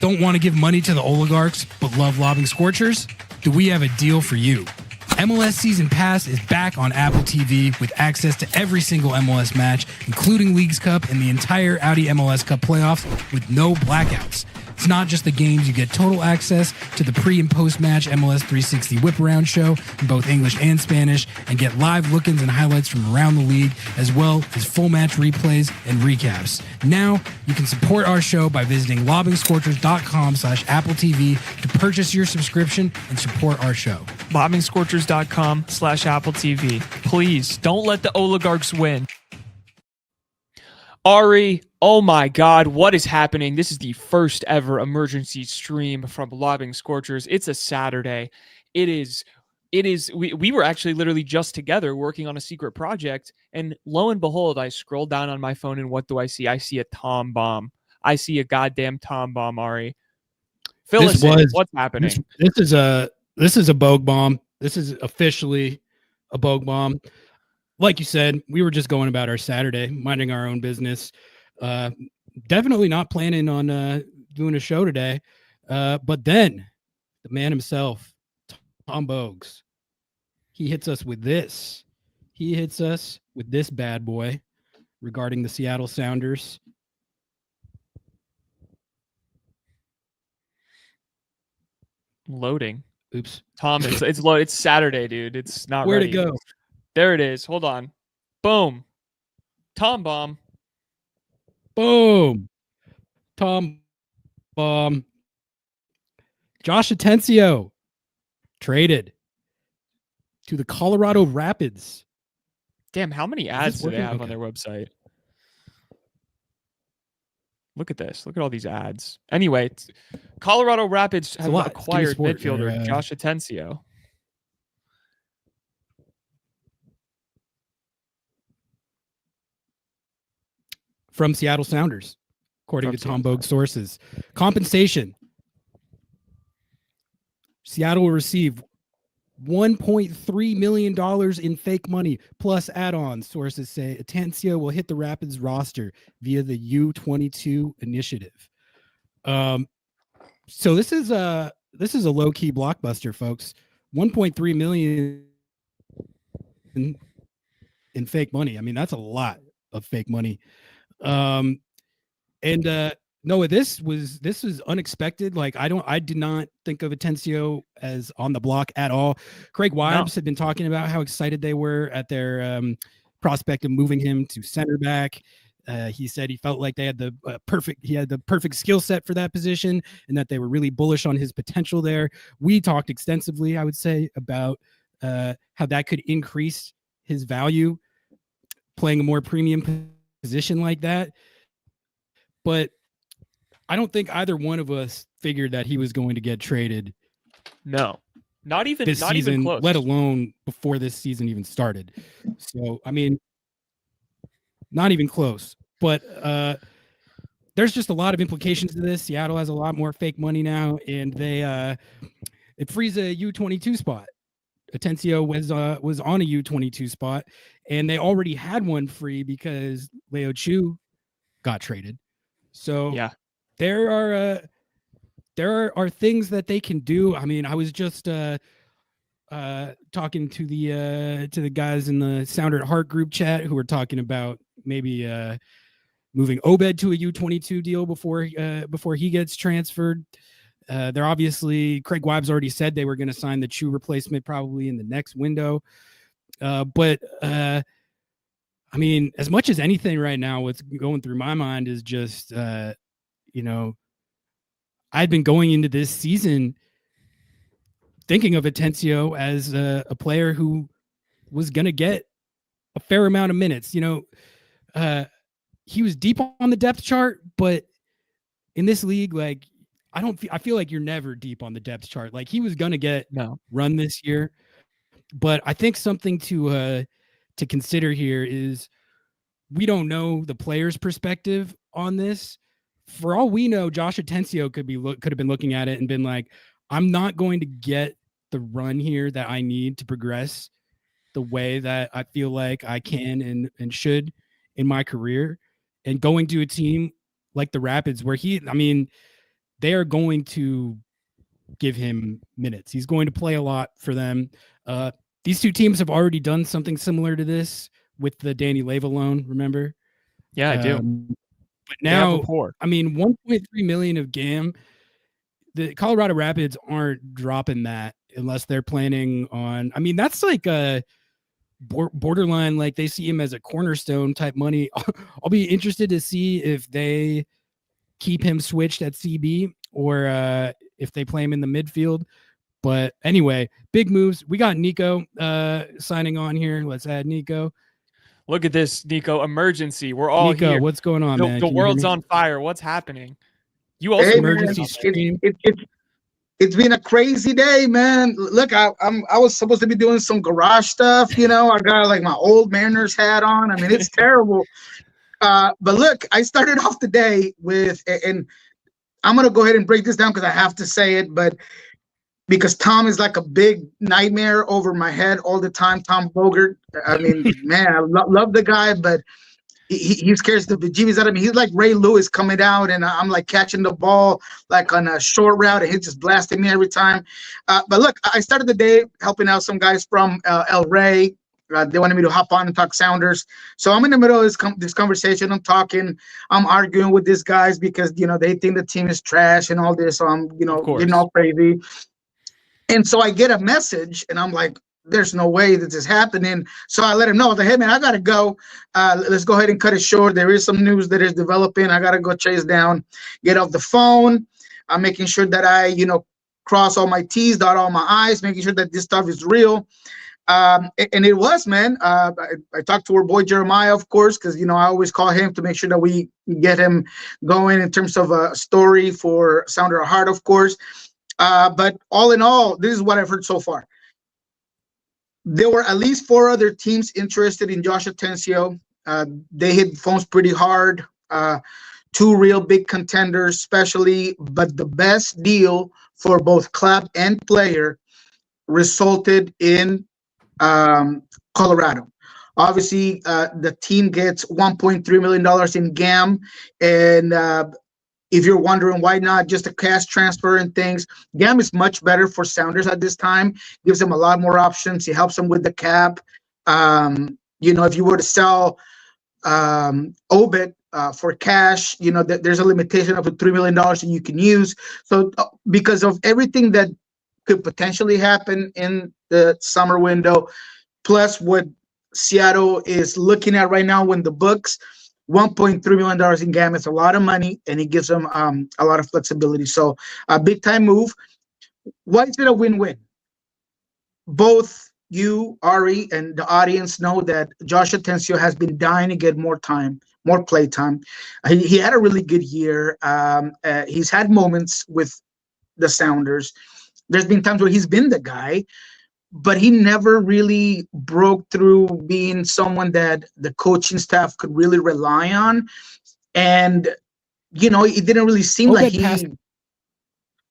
Don't want to give money to the oligarchs, but love lobbing Scorchers? Do we have a deal for you? MLS Season Pass is back on Apple TV with access to every single MLS match, including Leagues Cup and the entire Audi MLS Cup playoffs with no blackouts. It's not just the games, you get total access to the pre- and post-match MLS 360 whip-around show in both English and Spanish, and get live look-ins and highlights from around the league, as well as full match replays and recaps. Now, you can support our show by visiting lobbingscorchers.com/Apple TV to purchase your subscription and support our show. lobbingscorchers.com/Apple TV. Please, don't let the oligarchs win. Ari, oh my God, what is happening? This is the first ever emergency stream from Lobbing Scorchers. It's a Saturday. We were actually literally just together working on a secret project, and lo and behold, I scroll down on my phone, and what do I see? I see a Tom bomb. I see a goddamn Tom bomb, Ari. Fill us in. What's happening? This is a bogue bomb. This is officially a bogue bomb. Like you said, we were just going about our Saturday, minding our own business. Definitely not planning on doing a show today. But then the man himself, Tom Bogues, he hits us with this. He hits us with this bad boy regarding the Seattle Sounders. Loading. Oops. Tom, it's Saturday, dude. It's not Where'd ready. it go? There it is. Hold on. Boom. Tom bomb. Boom. Tom bomb. Josh Atencio traded to the Colorado Rapids. Damn, how many ads do they have on their website? Look at this. Look at all these ads. Anyway, Colorado Rapids have acquired midfielder Josh Atencio. From Seattle Sounders, according to Tom Bogues sources. Compensation. Seattle will receive $1.3 million in fake money plus add-ons. Sources say Atencio will hit the Rapids roster via the U22 initiative. So this is a low-key blockbuster, folks. 1.3 million in fake money. I mean, that's a lot of fake money. Noah, this was unexpected. Like, I did not think of Atencio as on the block at all. Craig Wives had been talking about how excited they were at their prospect of moving him to center back. He said he felt like they had the perfect skill set for that position, and that they were really bullish on his potential there. We talked extensively, I would say, about how that could increase his value playing a more premium position like that. But I don't think either one of us figured that he was going to get traded. No, not even close. Let alone before this season even started. So, I mean, not even close. But there's just a lot of implications to this. Seattle has a lot more fake money now, and it frees a U22 spot. Atencio was on a U22 spot, and they already had one free because Leo Chu got traded. So yeah, there are things that they can do. I mean, I was just talking to the guys in the Sounder at Heart group chat who were talking about maybe moving Obed to a U22 deal before he gets transferred. They're obviously, Craig Wives already said they were going to sign the Chu replacement probably in the next window. But I mean, as much as anything right now, what's going through my mind is just, I'd been going into this season thinking of Atencio as a player who was going to get a fair amount of minutes. He was deep on the depth chart, but in this league, like, I feel like you're never deep on the depth chart. Like, he was going to get run this year, but I think something to consider here is we don't know the player's perspective on this. For all we know, Josh Atencio could have been looking at it and been like, I'm not going to get the run here that I need to progress the way that I feel like I can and should in my career. And going to a team like the Rapids where they are going to give him minutes. He's going to play a lot for them. These two teams have already done something similar to this with the Danny Leva loan, remember? Yeah, I do. But now, I mean, 1.3 million of GAM. The Colorado Rapids aren't dropping that unless they're planning on. I mean, that's like a borderline, like they see him as a cornerstone type money. I'll be interested to see if they keep him switched at CB or if they play him in the midfield. But anyway, big moves. We got Nico signing on here. Let's add Nico. Look at this, Nico. Emergency. We're all Nico, here. What's going on, man? The world's on fire. What's happening? You also emergency stream. It's been a crazy day, man. Look, I was supposed to be doing some garage stuff. I got like my old Mariners hat on. I mean, it's terrible. But look, I started off the day with, and I'm gonna go ahead and break this down because I have to say it, but because Tom is like a big nightmare over my head all the time. Tom Bogert. I mean, man, I love the guy, but he scares the bejeebies out of me. He's like Ray Lewis coming out, and I'm like catching the ball like on a short route, and he's just blasting me every time. But look, I started the day helping out some guys from El Rey. They wanted me to hop on and talk Sounders. So I'm in the middle of this conversation. I'm talking. I'm arguing with these guys because, they think the team is trash and all this. So I'm, getting all crazy. And so I get a message, and I'm like, there's no way this is happening. So I let him know. I was like, hey, man, I got to go. Let's go ahead and cut it short. There is some news that is developing. I got to go chase down, get off the phone. I'm making sure that I, cross all my T's, dot all my I's, making sure that this stuff is real. And it was, man. I talked to our boy Jeremiah, of course, because, I always call him to make sure that we get him going in terms of a story for Sounder of Heart, of course. But all in all, this is what I've heard so far. There were at least 4 other teams interested in Josh Atencio. They hit phones pretty hard. 2 real big contenders, especially. But the best deal for both club and player resulted in Colorado. Obviously, the team gets $1.3 million in GAM. And if you're wondering why not just a cash transfer and things, GAM is much better for Sounders at this time. Gives them a lot more options. It helps them with the cap. If you were to sell Obit for cash, there's a limitation of $3 million that you can use. So because of everything that could potentially happen in the summer window, plus what Seattle is looking at right now when the books, $1.3 million in GAM is a lot of money, and it gives them a lot of flexibility. So a big time move. Why is it a win-win? Both you, Ari, and the audience know that Josh Atencio has been dying to get more time, more play time. He had a really good year. He's had moments with the Sounders. There's been times where he's been the guy, but he never really broke through being someone that the coaching staff could really rely on. And, it didn't really seem like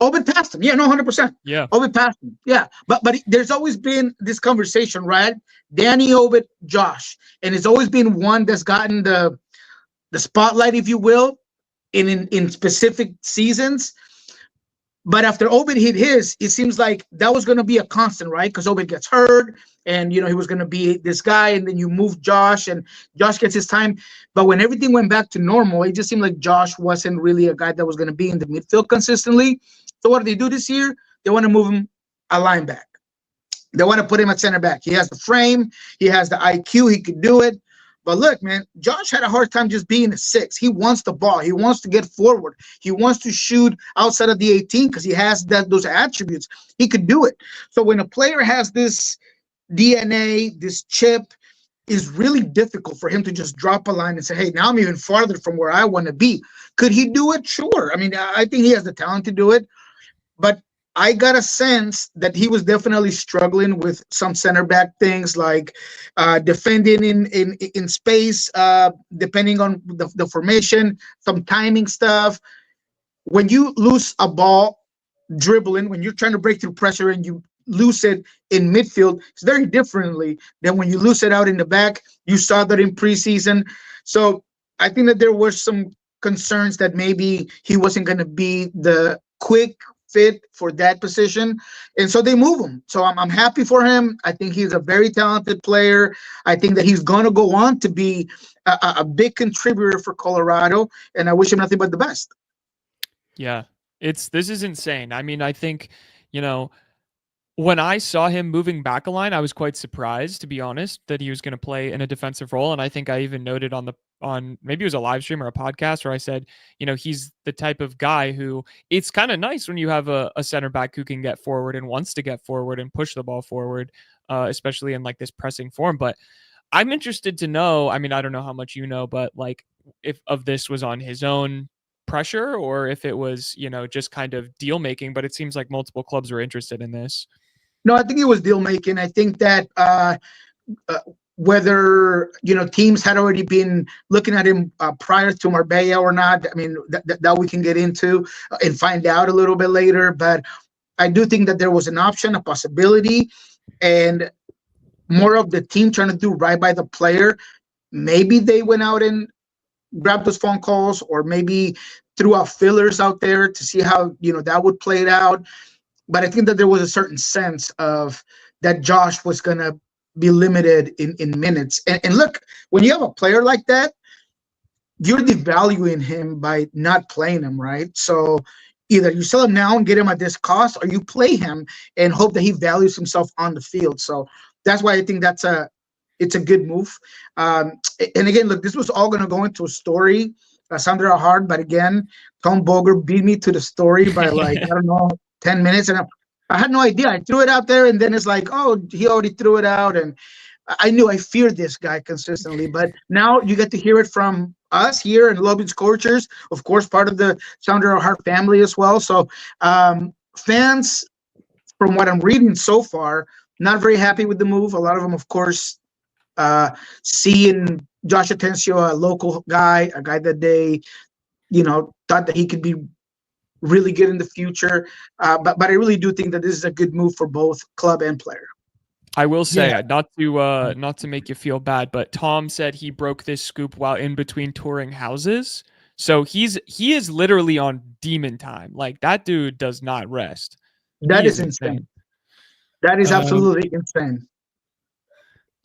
Obed passed him. Yeah, no, 100%. Yeah. Obed passed him. Yeah. But there's always been this conversation, right? Danny, Obed, Josh. And it's always been one that's gotten the spotlight, if you will, in specific seasons. But after Obed hit his, it seems like that was going to be a constant, right? Because Obed gets hurt, and, he was going to be this guy, and then you move Josh, and Josh gets his time. But when everything went back to normal, it just seemed like Josh wasn't really a guy that was going to be in the midfield consistently. So what do they do this year? They want to move him a linebacker. They want to put him at center back. He has the frame. He has the IQ. He could do it. But look, man, Josh had a hard time just being a 6. He wants the ball. He wants to get forward. He wants to shoot outside of the 18 because he has those attributes. He could do it. So when a player has this DNA, this chip, is really difficult for him to just drop a line and say, hey, now I'm even farther from where I want to be. Could he do it? Sure. I mean, I think he has the talent to do it. But I got a sense that he was definitely struggling with some center back things like defending in space, depending on the formation, some timing stuff. When you lose a ball dribbling, when you're trying to break through pressure and you lose it in midfield, it's very differently than when you lose it out in the back. You saw that in preseason. So I think that there were some concerns that maybe he wasn't going to be the quick fit for that position, and so they move him. So I'm happy for him. I think he's a very talented player. I think that he's going to go on to be a big contributor for Colorado, and I wish him nothing but the best. Yeah, this is insane. I mean, I think, you know, when I saw him moving back a line, I was quite surprised, to be honest, that he was going to play in a defensive role. And I think I even noted on maybe it was a live stream or a podcast where I said, you know, he's the type of guy who it's kind of nice when you have a center back who can get forward and wants to get forward and push the ball forward, especially in like this pressing form. But I'm interested to know, I mean, I don't know how much you know, but like if of this was on his own pressure or if it was, you know, just kind of deal making, but it seems like multiple clubs were interested in this. No, I think it was deal making. I think that whether, you know, teams had already been looking at him prior to Marbella or not, I mean, that we can get into and find out a little bit later. But I do think that there was an option, a possibility, and more of the team trying to do right by the player. Maybe they went out and grabbed those phone calls, or maybe threw out fillers out there to see how, you know, that would play it out. But I think that there was a certain sense of that Josh was going to be limited in minutes. And look, when you have a player like that, you're devaluing him by not playing him, right? So either you sell him now and get him at this cost, or you play him and hope that he values himself on the field. So that's why I think it's a good move. And again, look, this was all going to go into a story. Sounded hard, but again, Tom Boger beat me to the story by like, I don't know, 10 minutes, and I had no idea. I threw it out there, and then it's like, oh, he already threw it out, and I feared this guy consistently, but now you get to hear it from us here in Lobbing Scorchers, of course, part of the Sounder of Heart family as well. So fans, from what I'm reading so far, not very happy with the move. A lot of them, of course, seeing Josh Atencio, a local guy, a guy that they, you know, thought that he could be really good in the future, but I really do think that this is a good move for both club and player. I will say, not to make you feel bad, but Tom said he broke this scoop while in between touring houses. So he is literally on demon time. Like, that dude does not rest. That is insane. That is absolutely insane.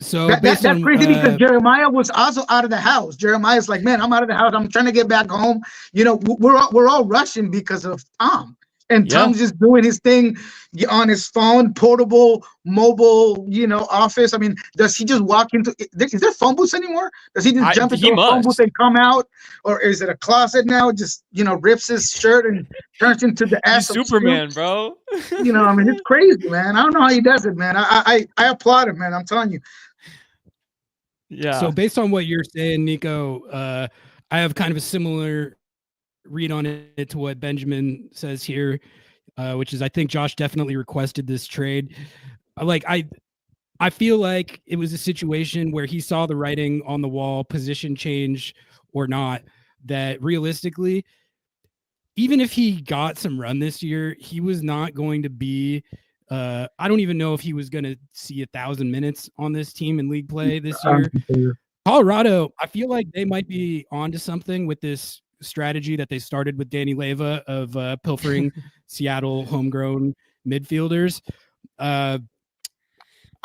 So that's crazy because Jeremiah was also out of the house. Jeremiah's like, man, I'm out of the house. I'm trying to get back home. You know, we're all rushing because of Tom. And Tom's just doing his thing on his phone, portable, mobile, you know, office. I mean, does he just walk into? Is there phone booths anymore? Does he just jump into a phone booth and come out, or is it a closet now? Just, you know, rips his shirt and turns into the ass of Superman, bro. You know, I mean, it's crazy, man. I don't know how he does it, man. I applaud him, man. I'm telling you. Yeah. So based on what you're saying, Nico, I have kind of a similar read on it to what Benjamin says here, which is I think Josh definitely requested this trade. I feel like it was a situation where he saw the writing on the wall, position change or not, that realistically, even if he got some run this year, he was not going to be I don't even know if he was going to see 1,000 minutes on this team in league play this year. Colorado, I feel like they might be onto something with this strategy that they started with Danny Leyva of pilfering Seattle homegrown midfielders. I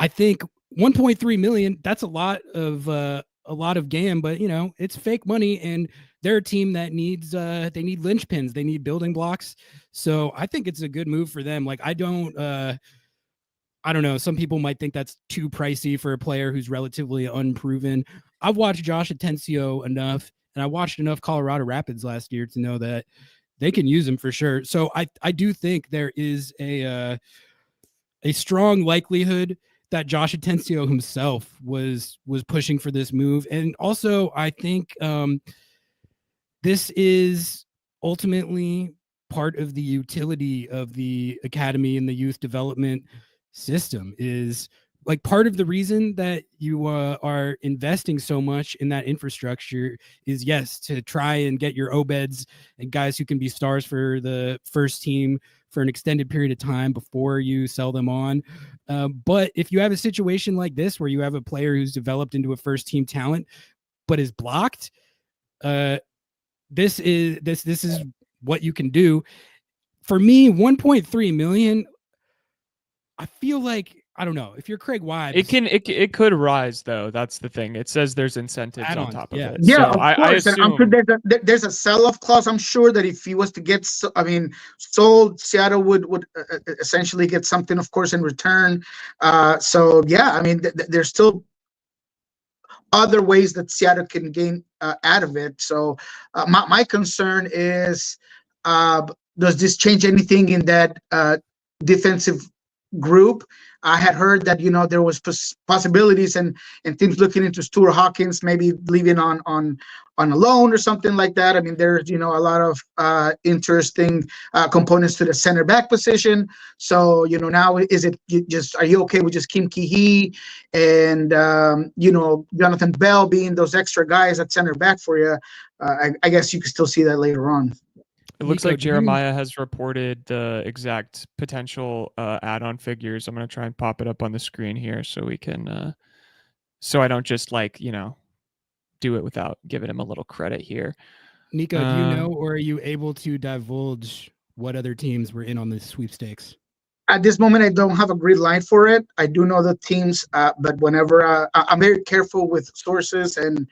think 1.3 million, that's a lot of GAM, but you know, it's fake money, and they're a team that needs they need linchpins, they need building blocks. So I think it's a good move for them. Like, I don't know. Some people might think that's too pricey for a player who's relatively unproven. I've watched Josh Atencio enough, and I watched enough Colorado Rapids last year to know that they can use him for sure. So I do think there is a strong likelihood that Josh Atencio himself was pushing for this move. And also, I think this is ultimately part of the utility of the academy and the youth development system. Is like part of the reason that you are investing so much in that infrastructure is, yes, to try and get your Obeds and guys who can be stars for the first team for an extended period of time before you sell them on. But if you have a situation like this where you have a player who's developed into a first team talent but is blocked, this is what you can do. For me, 1.3 million. I feel like, I don't know, if you're Craig Wives, it could rise though. That's the thing. It says there's incentives on add-ons, top yeah. of it. Yeah, So of I course. And I'm assume sure there's a sell-off clause. I'm sure that if he was to get, sold, Seattle would essentially get something, of course, in return. So yeah, I mean, there's still other ways that Seattle can gain out of it. So my concern is, does this change anything in that defensive group? I had heard that there was possibilities and teams looking into Stuart Hawkins maybe leaving on a loan or something like that. I mean, there's a lot of interesting components to the center back position. So now is it are you okay with just Kim Ki-hee and Jonathan Bell being those extra guys at center back for you? I guess you could still see that later on. it looks like Jeremiah has reported the exact potential add-on figures. I'm going to try and pop it up on the screen here so we can, so I don't just do it without giving him a little credit here. Nico, do you know, or are you able to divulge what other teams were in on the sweepstakes? At this moment, I don't have a green light for it. I do know the teams, but whenever I'm very careful with sources, and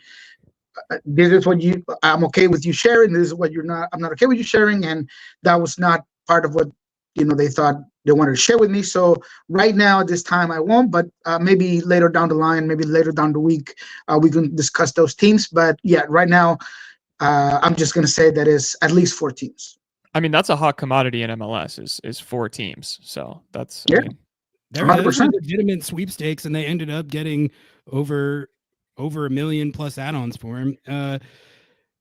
this is what I'm okay with you sharing. This is what I'm not okay with you sharing, and that was not part of what they thought they wanted to share with me. So right now, at this time, I won't. But maybe later down the line, maybe later down the week, we can discuss those teams. But yeah, right now, I'm just gonna say that is at least 4 teams. I mean, that's a hot commodity in MLS is 4 teams. So that's yeah. I mean, Those are legitimate sweepstakes, and they ended up getting over $1 million plus add-ons for him.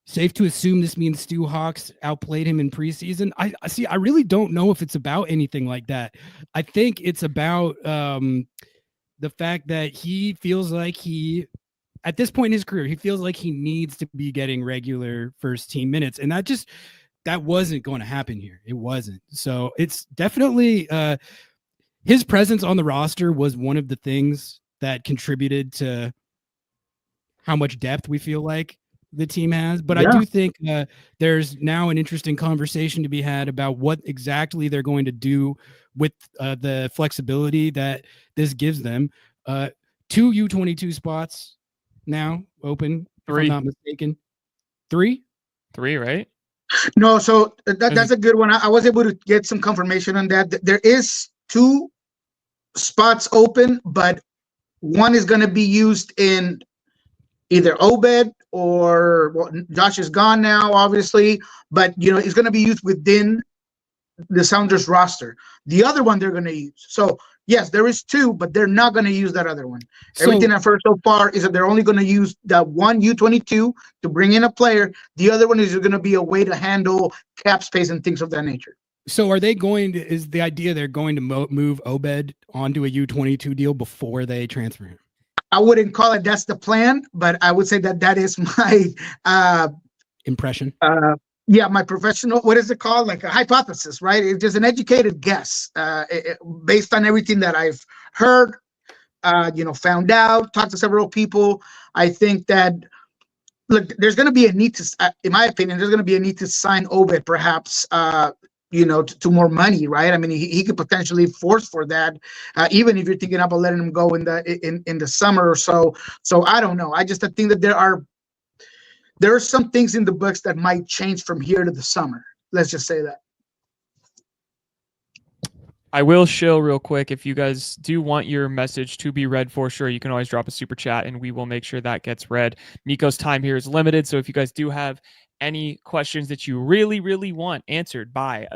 Safe to assume this means Stu Hawks outplayed him in preseason. I really don't know if it's about anything like that. I think it's about the fact that he feels like at this point in his career, he feels like he needs to be getting regular first team minutes, and that wasn't going to happen here. It wasn't. So it's definitely his presence on the roster was one of the things that contributed to how much depth we feel like the team has. But I do think there's now an interesting conversation to be had about what exactly they're going to do with the flexibility that this gives them. 2 U22 spots now open, 3. if I'm not mistaken. 3? 3, right? No, so that's a good one. I was able to get some confirmation on that. There is 2 spots open, but one is going to be used in either Obed or Josh is gone now, obviously, but it's going to be used within the Sounders roster. The other one they're going to use. So yes, there is 2, but they're not going to use that other one. Everything I've heard so far is that they're only going to use that one U22 to bring in a player. The other one is going to be a way to handle cap space and things of that nature. So is the idea they're going to move Obed onto a U22 deal before they transfer him? I wouldn't call it that's the plan, but I would say that is my impression. My professional, what is it called? Like a hypothesis, right? It's just an educated guess based on everything that I've heard, found out, talked to several people. I think that, look, there's going to be a need to, in my opinion, there's going to be a need to sign Obed perhaps, to more money, right? I mean, he could potentially force for that, even if you're thinking about letting him go in the summer or so. So I don't know. I think that there are some things in the books that might change from here to the summer. Let's just say that. I will show real quick, if you guys do want your message to be read for sure, you can always drop a super chat and we will make sure that gets read. Nico's time here is limited, so if you guys do have any questions that you really, really want answered by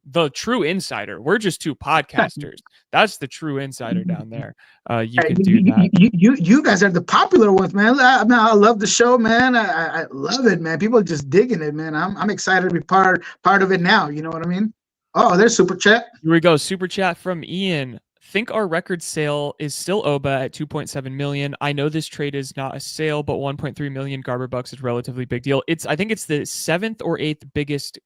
the true insider, we're just 2 podcasters. That's the true insider down there. You can do that. You guys are the popular ones, man. I love the show, man. I love it, man. People are just digging it, man. I'm excited to be part of it now. You know what I mean? Oh, there's super chat. Here we go. Super chat from Ian. Think our record sale is still Oba at 2.7 million. I know this trade is not a sale, but 1.3 million Garber bucks is a relatively big deal. I think it's the 7th or 8th biggest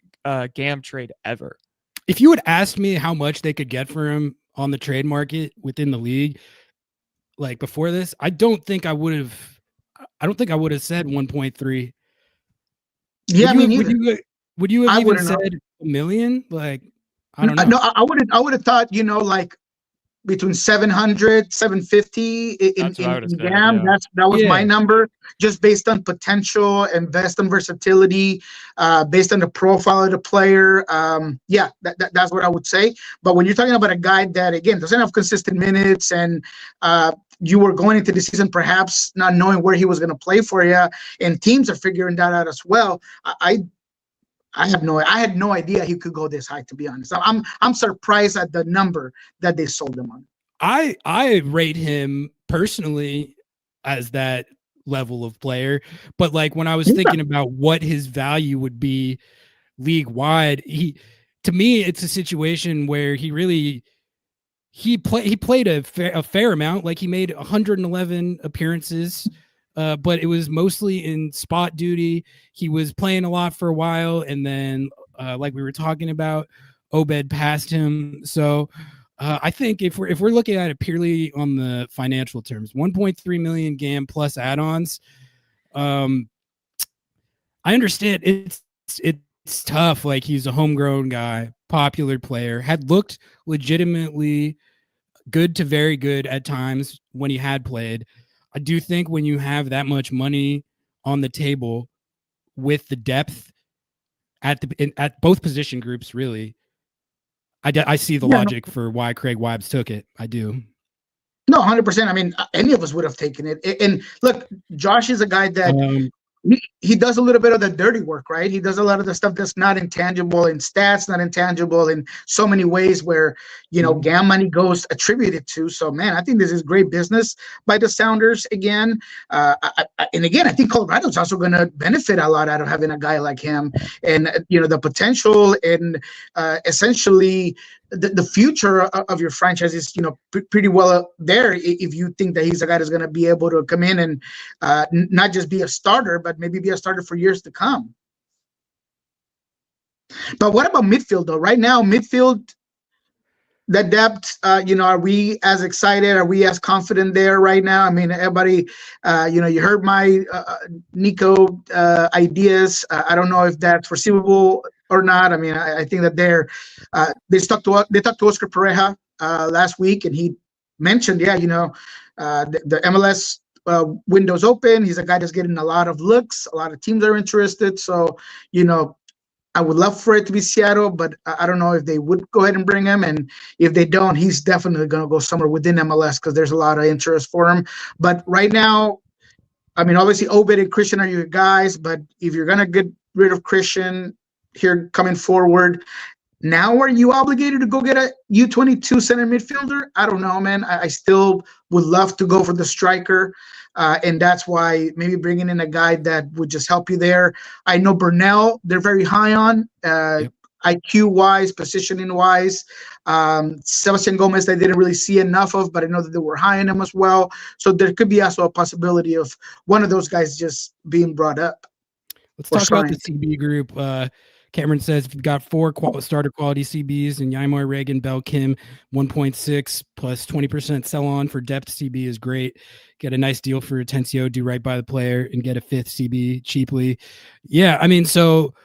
GAM trade ever. If you had asked me how much they could get for him on the trade market within the league, like before this, I don't think I would have said 1.3. Yeah, me neither. Would you have I even wouldn't said know. $1 million? Like, I don't know. No, I would have thought, like between 700, 750 That's what I would have in said. GAM. Yeah. That was my Yeah. number, just based on potential and based on versatility, based on the profile of the player. Yeah, that's what I would say. But when you're talking about a guy that, again, doesn't have consistent minutes, and you were going into the season perhaps not knowing where he was going to play for you, and teams are figuring that out as well. I had no idea he could go this high, to be honest. I'm surprised at the number that they sold him on. I rate him personally as that level of player, but like when I was thinking about what his value would be league wide, to me it's a situation where he played a fair amount. Like he made 111 appearances, but it was mostly in spot duty. He was playing a lot for a while, and then like we were talking about, Obed passed him. So I think if we're looking at it purely on the financial terms, 1.3 million GAM plus add-ons. I understand it's tough. Like he's a homegrown guy, popular player, had looked legitimately good to very good at times when he had played. I do think when you have that much money on the table with the depth at both position groups, really, I see the logic for why Craig Weibs took it. I do. No, 100%. I mean, any of us would have taken it. And look, Josh is a guy that he does a little bit of the dirty work, right? He does a lot of the stuff that's not intangible in stats, not intangible in so many ways where, GAM money goes attributed to. So, man, I think this is great business by the Sounders again. And again, I think Colorado's also going to benefit a lot out of having a guy like him. And, the potential and essentially the future of your franchise is, pretty well there if you think that he's a guy that's going to be able to come in and not just be a starter, but maybe be a starter for years to come. But what about midfield, though? Right now, midfield, the depth, are we as excited? Are we as confident there right now? I mean, everybody, you heard my Nico ideas. I don't know if that's foreseeable or not. I mean, I think that they talked to Oscar Pareja last week, and he mentioned, the MLS window's open. He's a guy that's getting a lot of looks. A lot of teams are interested. So, I would love for it to be Seattle, but I don't know if they would go ahead and bring him. And if they don't, he's definitely going to go somewhere within MLS because there's a lot of interest for him. But right now, I mean, obviously, Obed and Christian are your guys. But if you're going to get rid of Christian here coming forward, now are you obligated to go get a U22 center midfielder? I don't know, man. I still would love to go for the striker. And that's why maybe bringing in a guy that would just help you there. I know Burnell, they're very high on IQ-wise, positioning-wise. Sebastian Gomez, they didn't really see enough of, but I know that they were high on him as well. So there could be also a possibility of one of those guys just being brought up. Let's talk about the CB group. Cameron says we've got 4 starter quality CBs, and Yaimar, Reagan, Bell, Kim, 1.6 plus 20% sell on for depth CB is great. Get a nice deal for Atencio, do right by the player, and get a 5th CB cheaply. Yeah, I mean, so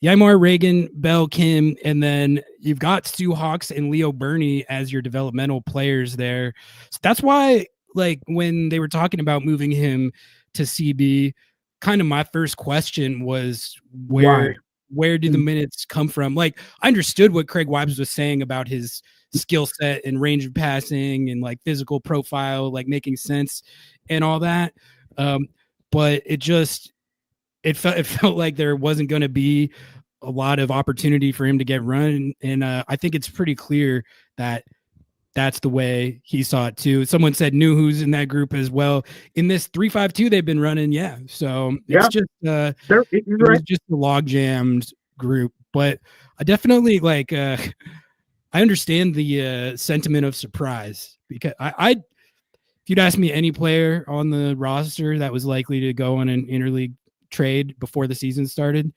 Yaimar, Reagan, Bell, Kim, and then you've got Stu Hawks and Leo Burney as your developmental players there. So that's why, like, when they were talking about moving him to CB, kind of my first question was where do the minutes come from? Like, I understood what Craig Weibs was saying about his skill set and range of passing and like physical profile, like making sense and all that. But it felt like there wasn't going to be a lot of opportunity for him to get run. And I think it's pretty clear that that's the way he saw it too. Someone said knew who's in that group as well. In this 3-5-2 they've been running, yeah. So it's just it's just a log jammed group. But I definitely I understand the sentiment of surprise because if you'd ask me any player on the roster that was likely to go on an interleague trade before the season started,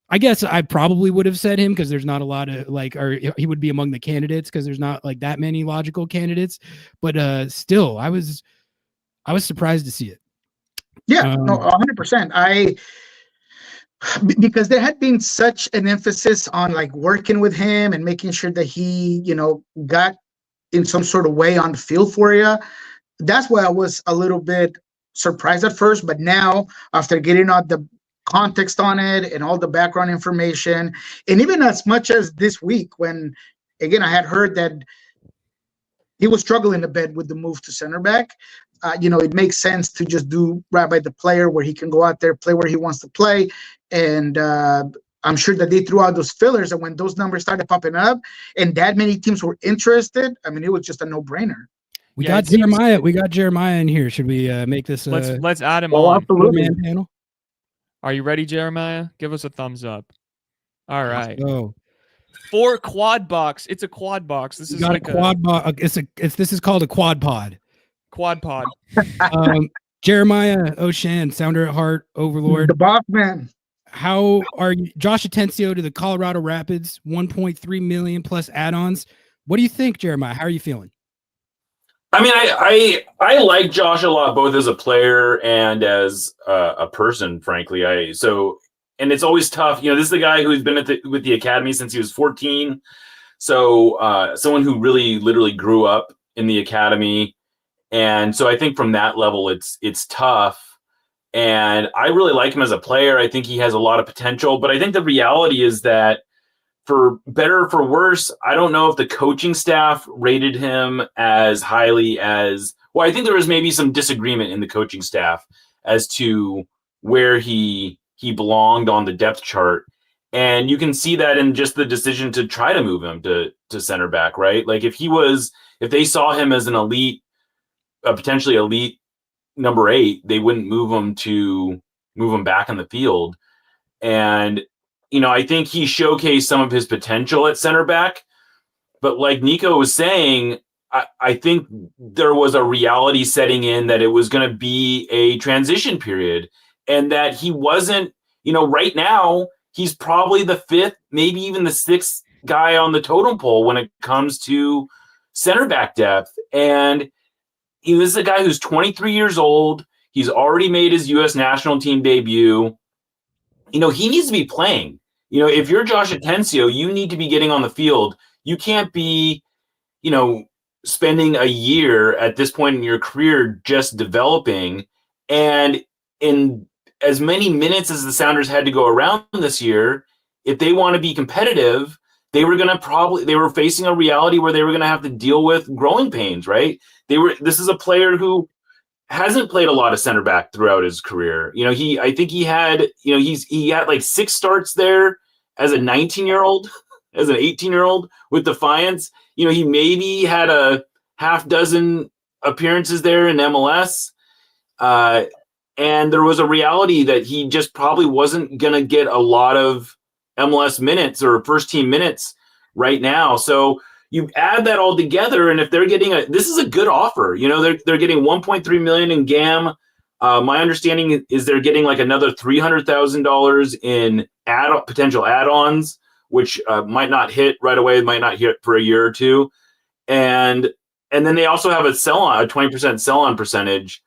I guess I probably would have said him because there's not a lot of or he would be among the candidates because there's not like that many logical candidates. But still, I was surprised to see it. Yeah, no, 100%. because there had been such an emphasis on like working with him and making sure that he, got in some sort of way on the field for you. That's why I was a little bit surprised at first, but now after getting all the context on it and all the background information, and even as much as this week when, again, I had heard that he was struggling a bit with the move to center back. It makes sense to just do right by the player where he can go out there, play where he wants to play. And I'm sure that they threw out those fillers. And when those numbers started popping up and that many teams were interested, I mean, it was just a no-brainer. We got Jeremiah. We got Jeremiah in here. Should we make this? Let's add him on. Absolutely. Panel. Are you ready, Jeremiah? Give us a thumbs up. All right. Oh. For quad box. It's a quad box. This is got like a quad box. This is called a quad pod. Quad pod. Jeremiah Oshan, Sounder at Heart, Overlord. The boss man. How are you? Josh Atencio to the Colorado Rapids, 1.3 million plus add-ons. What do you think, Jeremiah? How are you feeling? I mean, I like Josh a lot, both as a player and as a person, frankly. And it's always tough. This is the guy who's been with the academy since he was 14. So someone who really literally grew up in the academy. And so I think from that level, it's tough. And I really like him as a player. I think he has a lot of potential. But I think the reality is that for better or for worse, I don't know if the coaching staff rated him as highly as – well, I think there was maybe some disagreement in the coaching staff as to where he belonged on the depth chart. And you can see that in just the decision to try to move him to center back, right? Like if they saw him as an elite, a potentially elite number 8, they wouldn't move him back in the field. And I think he showcased some of his potential at center back, but like Nico was saying, I think there was a reality setting in that it was going to be a transition period and that he wasn't, right now he's probably the 5th, maybe even the 6th guy on the totem pole when it comes to center back depth. And this is a guy who's 23 years old. He's already made his U.S. national team debut. He needs to be playing. If you're Josh Atencio, you need to be getting on the field. You can't be, spending a year at this point in your career just developing. And in as many minutes as the Sounders had to go around this year, if they want to be competitive, they were facing a reality where they were going to have to deal with growing pains, right? This is a player who hasn't played a lot of center back throughout his career. I think he had like 6 starts there as a 19-year-old, as an 18-year-old with Defiance. He maybe had a half dozen appearances there in MLS. And there was a reality that he just probably wasn't going to get a lot of MLS minutes or first team minutes right now. So you add that all together, and if they're getting this is a good offer. They're getting 1.3 million in GAM. My understanding is they're getting like another $300,000 in potential add-ons, which might not hit right away, might not hit for a year or two, and then they also have a 20% sell-on percentage.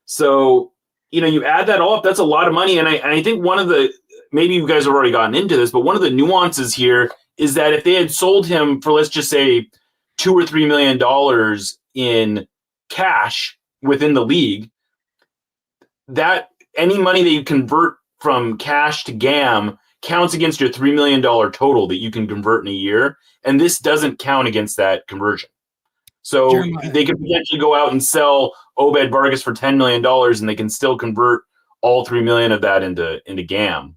So you add that all up, that's a lot of money, and I think one of the, maybe you guys have already gotten into this, but one of the nuances here is that if they had sold him for, let's just say, $2 or $3 million in cash within the league, that any money that you convert from cash to GAM counts against your $3 million total that you can convert in a year. And this doesn't count against that conversion. So Jeremiah, they could potentially go out and sell Obed Vargas for $10 million and they can still convert all $3 million of that into GAM.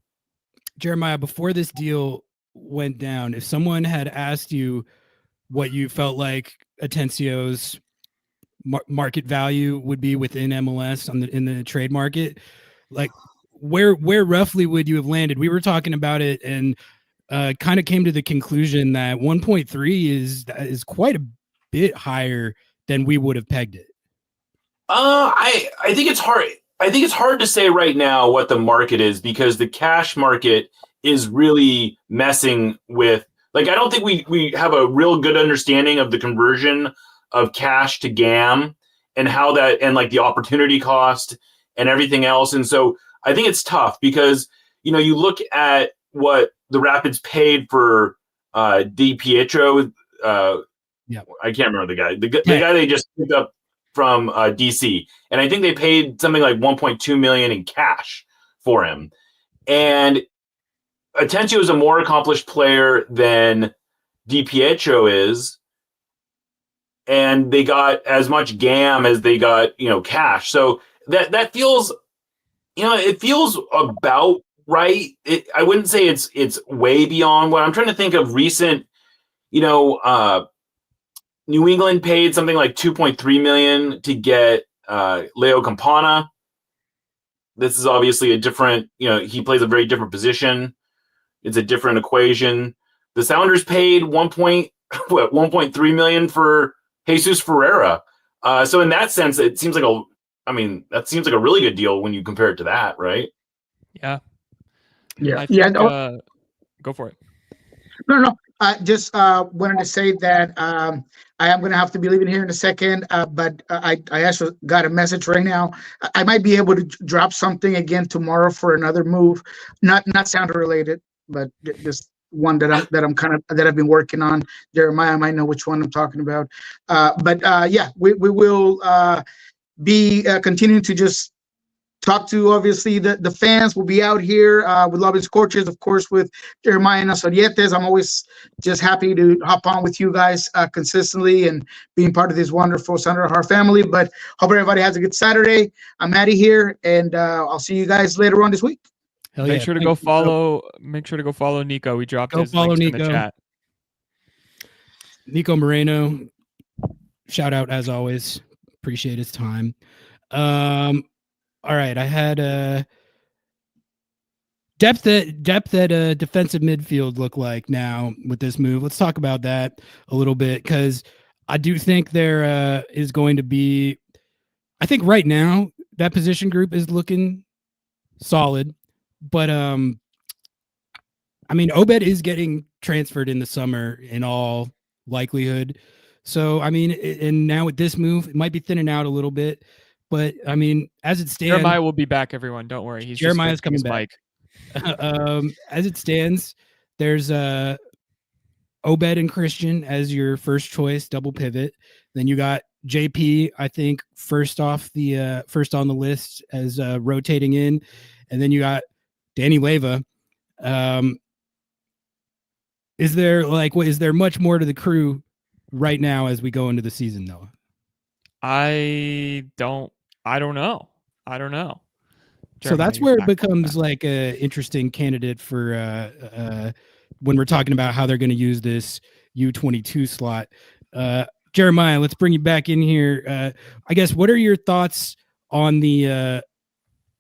Jeremiah, before this deal went down, if someone had asked you what you felt like Atencio's market value would be within MLS in the trade market, like where roughly would you have landed? We were talking about it and kind of came to the conclusion that 1.3 is quite a bit higher than we would have pegged it. I think it's hard. I think it's hard to say right now what the market is because the cash market is really messing with, like, I don't think we have a real good understanding of the conversion of cash to GAM and how that, and like the opportunity cost and everything else. And so I think it's tough because, you look at what the Rapids paid for Di Pietro. Yeah, I can't remember the guy. The guy they just picked up from DC, and I think they paid something like 1.2 million in cash for him. And Atencio is a more accomplished player than Di Pietro is, and they got as much GAM as they got, cash. So that feels, it feels about right. I wouldn't say it's way beyond what I'm trying to think of. Recent, New England paid something like 2.3 million to get Leo Campana. This is obviously a different, he plays a very different position. It's a different equation. The Sounders paid 1.3 million for Jesus Ferreira. So in that sense, it seems like that seems like a really good deal when you compare it to that, right? Yeah. Yeah. I think, go for it. No. I just wanted to say that I am going to have to be leaving here in a second, but I actually got a message right now. I might be able to drop something again tomorrow for another move, not Sounder related, but just one that I've been working on. Jeremiah might know which one I'm talking about. But we will be continuing to just talk to, obviously, the fans. Will be out here with Lobbing Scorchers, of course, with Jeremiah and Nasorietes. I'm always just happy to hop on with you guys consistently and being part of this wonderful Sounder Heart family. But hope everybody has a good Saturday. I'm Maddie here, and I'll see you guys later on this week. Make sure to go follow Nico. We dropped his links in the chat. Nico Moreno, shout out as always. Appreciate his time. All right, I had depth at defensive midfield look like now with this move. Let's talk about that a little bit, because I do think there is going to be. I think right now that position group is looking solid, but Obed is getting transferred in the summer in all likelihood. So and now with this move, it might be thinning out a little bit. But as it stands, Jeremiah will be back. Everyone, don't worry. Jeremiah's coming back. As it stands, there's Obed and Christian as your first choice double pivot. Then you got JP, I think, first on the list as rotating in, and then you got Danny Leyva. Is there much more to the crew right now as we go into the season, Noah? I don't know. Jeremiah, so that's where it becomes like a interesting candidate for when we're talking about how they're going to use this U22 slot. Jeremiah, let's bring you back in here. I guess, what are your thoughts on the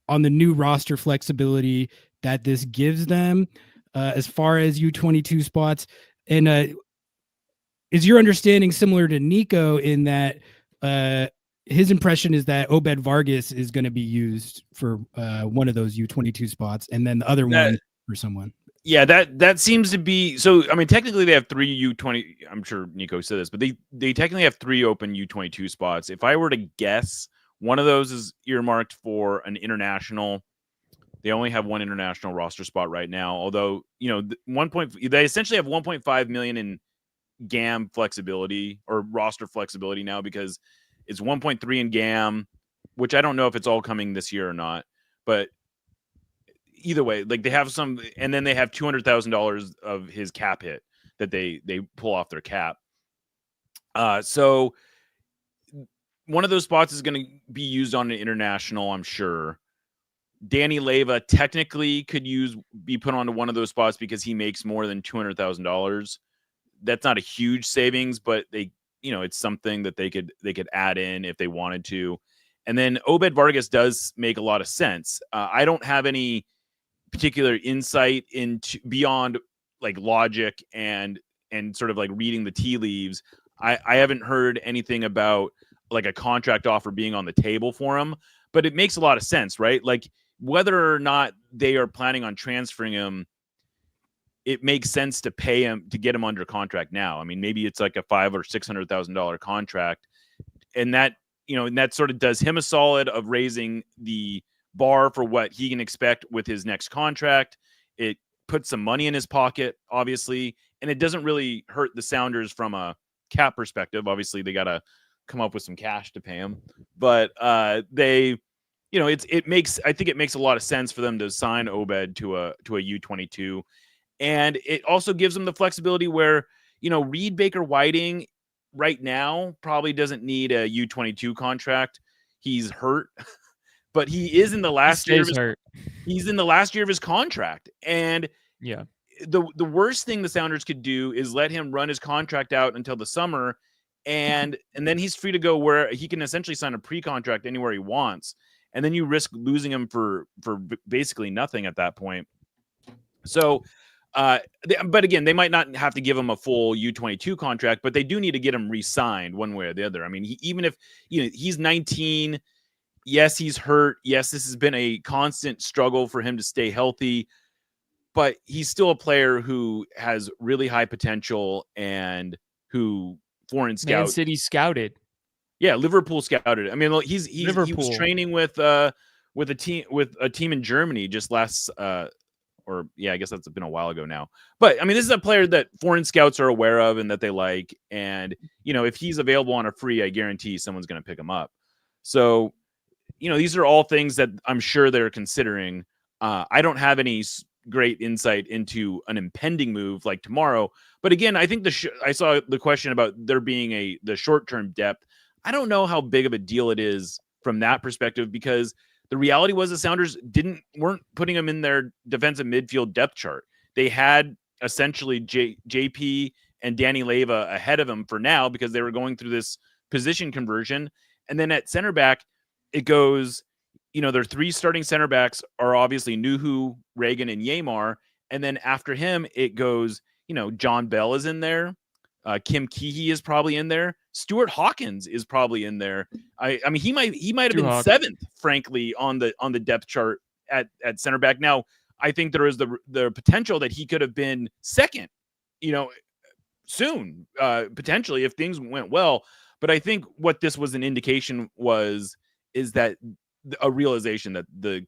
new roster flexibility that this gives them as far as U22 spots? And is your understanding similar to Nico in that his impression is that Obed Vargas is going to be used for one of those U22 spots, and then the other one for someone? Yeah, that seems to be so. Technically they have 3 U20. I'm sure Nico said this, but they technically have 3 open U22 spots. If I were to guess, one of those is earmarked for an international. They only have one international roster spot right now. Although they essentially have 1.5 million in GAM flexibility or roster flexibility now, because it's 1.3 in GAM, which I don't know if it's all coming this year or not, but either way, like, they have some, and then they have $200,000 of his cap hit that they pull off their cap. So one of those spots is going to be used on an international, I'm sure. Danny Leyva technically could be put onto one of those spots because he makes more than $200,000. That's not a huge savings, but it's something that they could add in if they wanted to. And then Obed Vargas does make a lot of sense. I don't have any particular insight into beyond like logic and sort of like reading the tea leaves. I haven't heard anything about like a contract offer being on the table for him, but it makes a lot of sense, right? Like, whether or not they are planning on transferring him, it makes sense to pay him to get him under contract now. Maybe it's like a $500,000 or $600,000 contract, and that sort of does him a solid of raising the bar for what he can expect with his next contract. It puts some money in his pocket, obviously, and it doesn't really hurt the Sounders from a cap perspective. Obviously, they got to come up with some cash to pay him, but they, I think it makes a lot of sense for them to sign Obed to a U22, and it also gives them the flexibility where, Reed Baker Whiting right now probably doesn't need a U22 contract. He's hurt, but he is in the last year. He's in the last year of his contract, and yeah, the worst thing the Sounders could do is let him run his contract out until the summer, and then he's free to go where he can essentially sign a pre-contract anywhere he wants, and then you risk losing him for basically nothing at that point. So, but again, they might not have to give him a full U22 contract, but they do need to get him re-signed one way or the other. I mean, even if he's 19, yes, he's hurt. Yes, this has been a constant struggle for him to stay healthy, but he's still a player who has really high potential and who foreign scout. Man City scouted. Yeah, Liverpool scouted. I mean, he was training with a team in Germany just last I guess that's been a while ago now. But I mean, this is a player that foreign scouts are aware of and that they like. And, if he's available on a free, I guarantee someone's going to pick him up. So, these are all things that I'm sure they're considering. I don't have any great insight into an impending move like tomorrow. But again, I think I saw the question about there being the short-term depth. I don't know how big of a deal it is from that perspective, because the reality was the Sounders weren't putting him in their defensive midfield depth chart. They had essentially JP and Danny Leva ahead of him for now because they were going through this position conversion. And then at center back, it goes, their three starting center backs are obviously Nuhu, Reagan, and Yamar. And then after him, it goes, John Bell is in there. Kim Keehee is probably in there. Stuart Hawkins is probably in there. I mean, he might have been seventh, frankly, on the depth chart at center back. Now, I think there is the potential that he could have been second, soon, potentially if things went well. But I think what this was an indication is that a realization that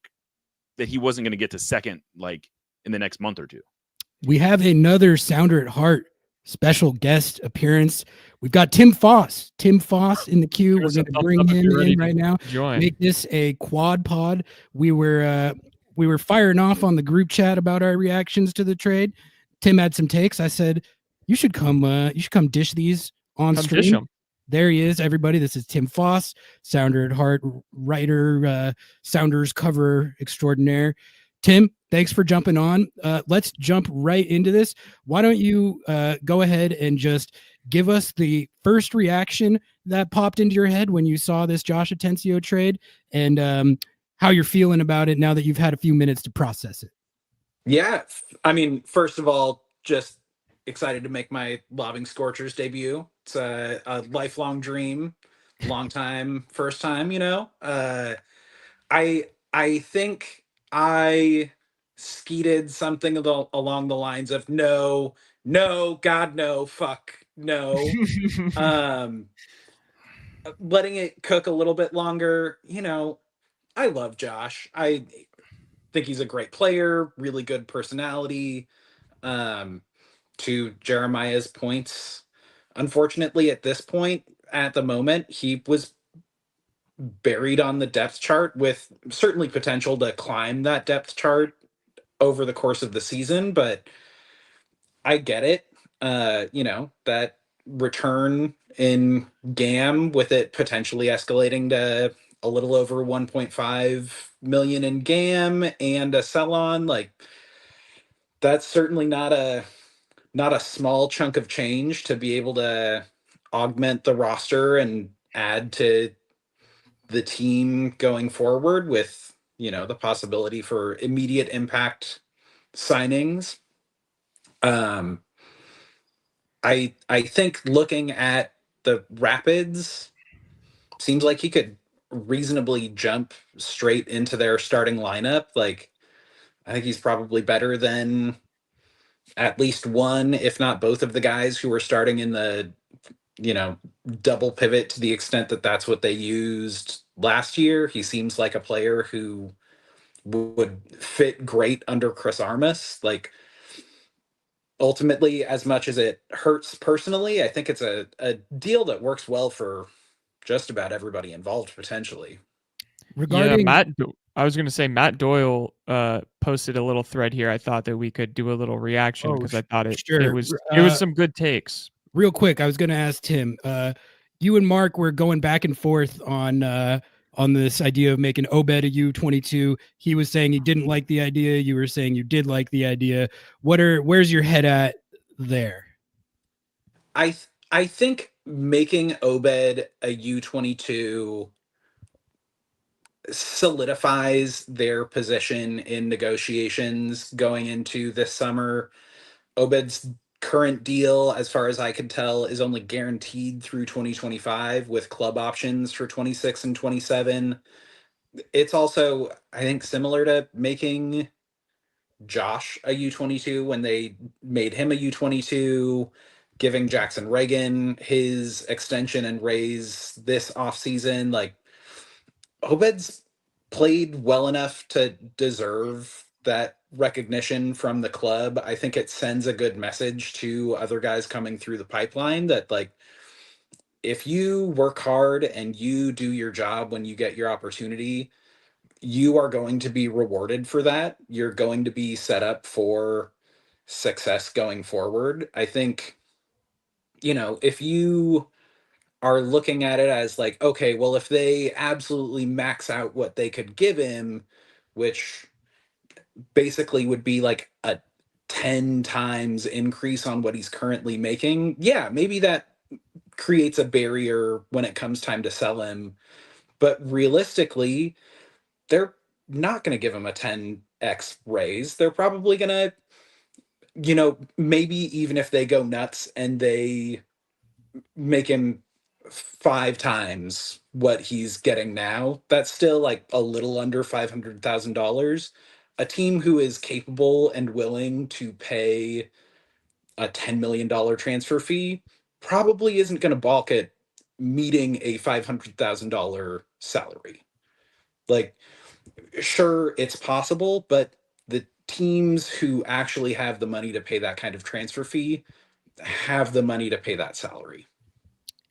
he wasn't going to get to second like in the next month or two. We have another Sounder at Heart special guest appearance. We've got Tim Foss. Tim Foss in the queue. We're going to bring him in right now. Make this a quad pod. We were firing off on the group chat about our reactions to the trade. Tim had some takes. I said, you should come dish these on stream. There he is, everybody. This is Tim Foss, Sounder at Heart writer, Sounders cover extraordinaire. Tim, thanks for jumping on. Let's jump right into this. Why don't you go ahead and just give us the first reaction that popped into your head when you saw this Josh Atencio trade, and how you're feeling about it now that you've had a few minutes to process it. Yeah, I mean, first of all, just excited to make my Lobbing Scorchers debut. It's a lifelong dream, long time, first time, I think I skeeted something along the lines of no, God, no, fuck, no. Letting it cook a little bit longer. I love Josh. I think he's a great player, really good personality. To Jeremiah's points, unfortunately, at this point, at the moment, he was buried on the depth chart with certainly potential to climb that depth chart over the course of the season, but I get it. That return in GAM with it potentially escalating to a little over 1.5 million in GAM and a sell-on, that's certainly not a small chunk of change to be able to augment the roster and add to the team going forward with, the possibility for immediate impact signings. I think looking at the Rapids, seems like he could reasonably jump straight into their starting lineup. I think he's probably better than at least one, if not both of the guys who were starting in the, double pivot to the extent that that's what they used last year. He seems like a player who would fit great under Chris Armas. Like, ultimately, as much as it hurts personally, I think it's a deal that works well for just about everybody involved potentially. Regarding I was going to say Matt Doyle posted a little thread here. I thought that we could do a little reaction because I thought it was some good takes. Real quick, I was going to ask Tim. You and Mark were going back and forth on this idea of making Obed a U22. He was saying he didn't like the idea. You were saying you did like the idea. Where's your head at there? I think making Obed a U22 solidifies their position in negotiations going into this summer. Obed's current deal, as far as I can tell, is only guaranteed through 2025 with club options for 26 and 27. It's also, I think, similar to making Josh a U22 when they made him a U22, giving Jackson Reagan his extension and raise this offseason. Like, Obed's played well enough to deserve that recognition from the club. I think it sends a good message to other guys coming through the pipeline that, like, if you work hard and you do your job when you get your opportunity, you are going to be rewarded for that. You're going to be set up for success going forward. I think, if you are looking at it as like, okay, well, if they absolutely max out what they could give him, which basically would be like a 10 times increase on what he's currently making, yeah, maybe that creates a barrier when it comes time to sell him. But realistically, they're not going to give him a 10x raise. They're probably going to, maybe even if they go nuts and they make him 5 times what he's getting now, that's still like a little under $500,000. A team who is capable and willing to pay a $10 million transfer fee probably isn't going to balk at meeting a $500,000 salary. Like, sure, it's possible, but the teams who actually have the money to pay that kind of transfer fee have the money to pay that salary.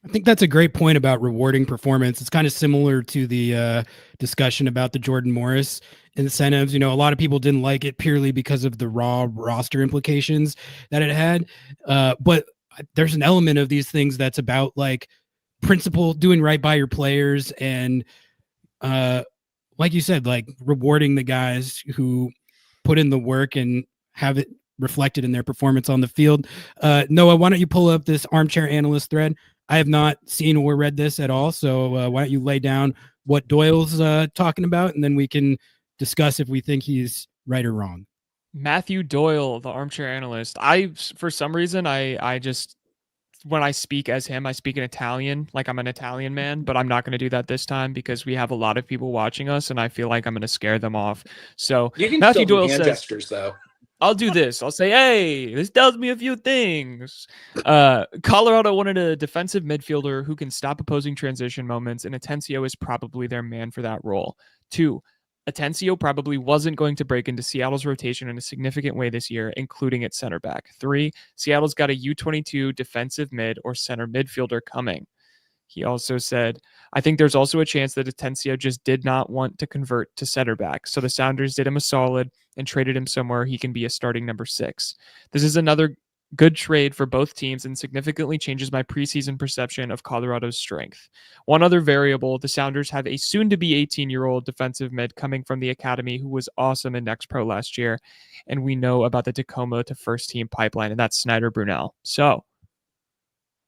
I think that's a great point about rewarding performance. It's kind of similar to the discussion about the Jordan Morris incentives. A lot of people didn't like it purely because of the raw roster implications that it had. But there's an element of these things that's about like principle, doing right by your players, and like you said, like rewarding the guys who put in the work and have it reflected in their performance on the field. Noah, why don't you pull up this armchair analyst thread? I have not seen or read this at all. So why don't you lay down what Doyle's talking about, and then we can discuss if we think he's right or wrong. Matthew Doyle, the armchair analyst. For some reason, I just, when I speak as him, I speak in Italian, like I'm an Italian man, but I'm not going to do that this time because we have a lot of people watching us and I feel like I'm going to scare them off. So you can Matthew still Doyle do hand says, gestures, though. I'll do this. I'll say, hey, this tells me a few things. Colorado wanted a defensive midfielder who can stop opposing transition moments, and Atencio is probably their man for that role. 2, Atencio probably wasn't going to break into Seattle's rotation in a significant way this year, including at center back. 3, Seattle's got a U22 defensive mid or center midfielder coming. He also said, I think there's also a chance that Atencio just did not want to convert to center back. So the Sounders did him a solid and traded him somewhere he can be a starting number 6. This is another good trade for both teams and significantly changes my preseason perception of Colorado's strength. One other variable, the Sounders have a soon-to-be 18-year-old defensive mid coming from the academy who was awesome in Next Pro last year, and we know about the Tacoma to first-team pipeline, and that's Snyder Brunel. So,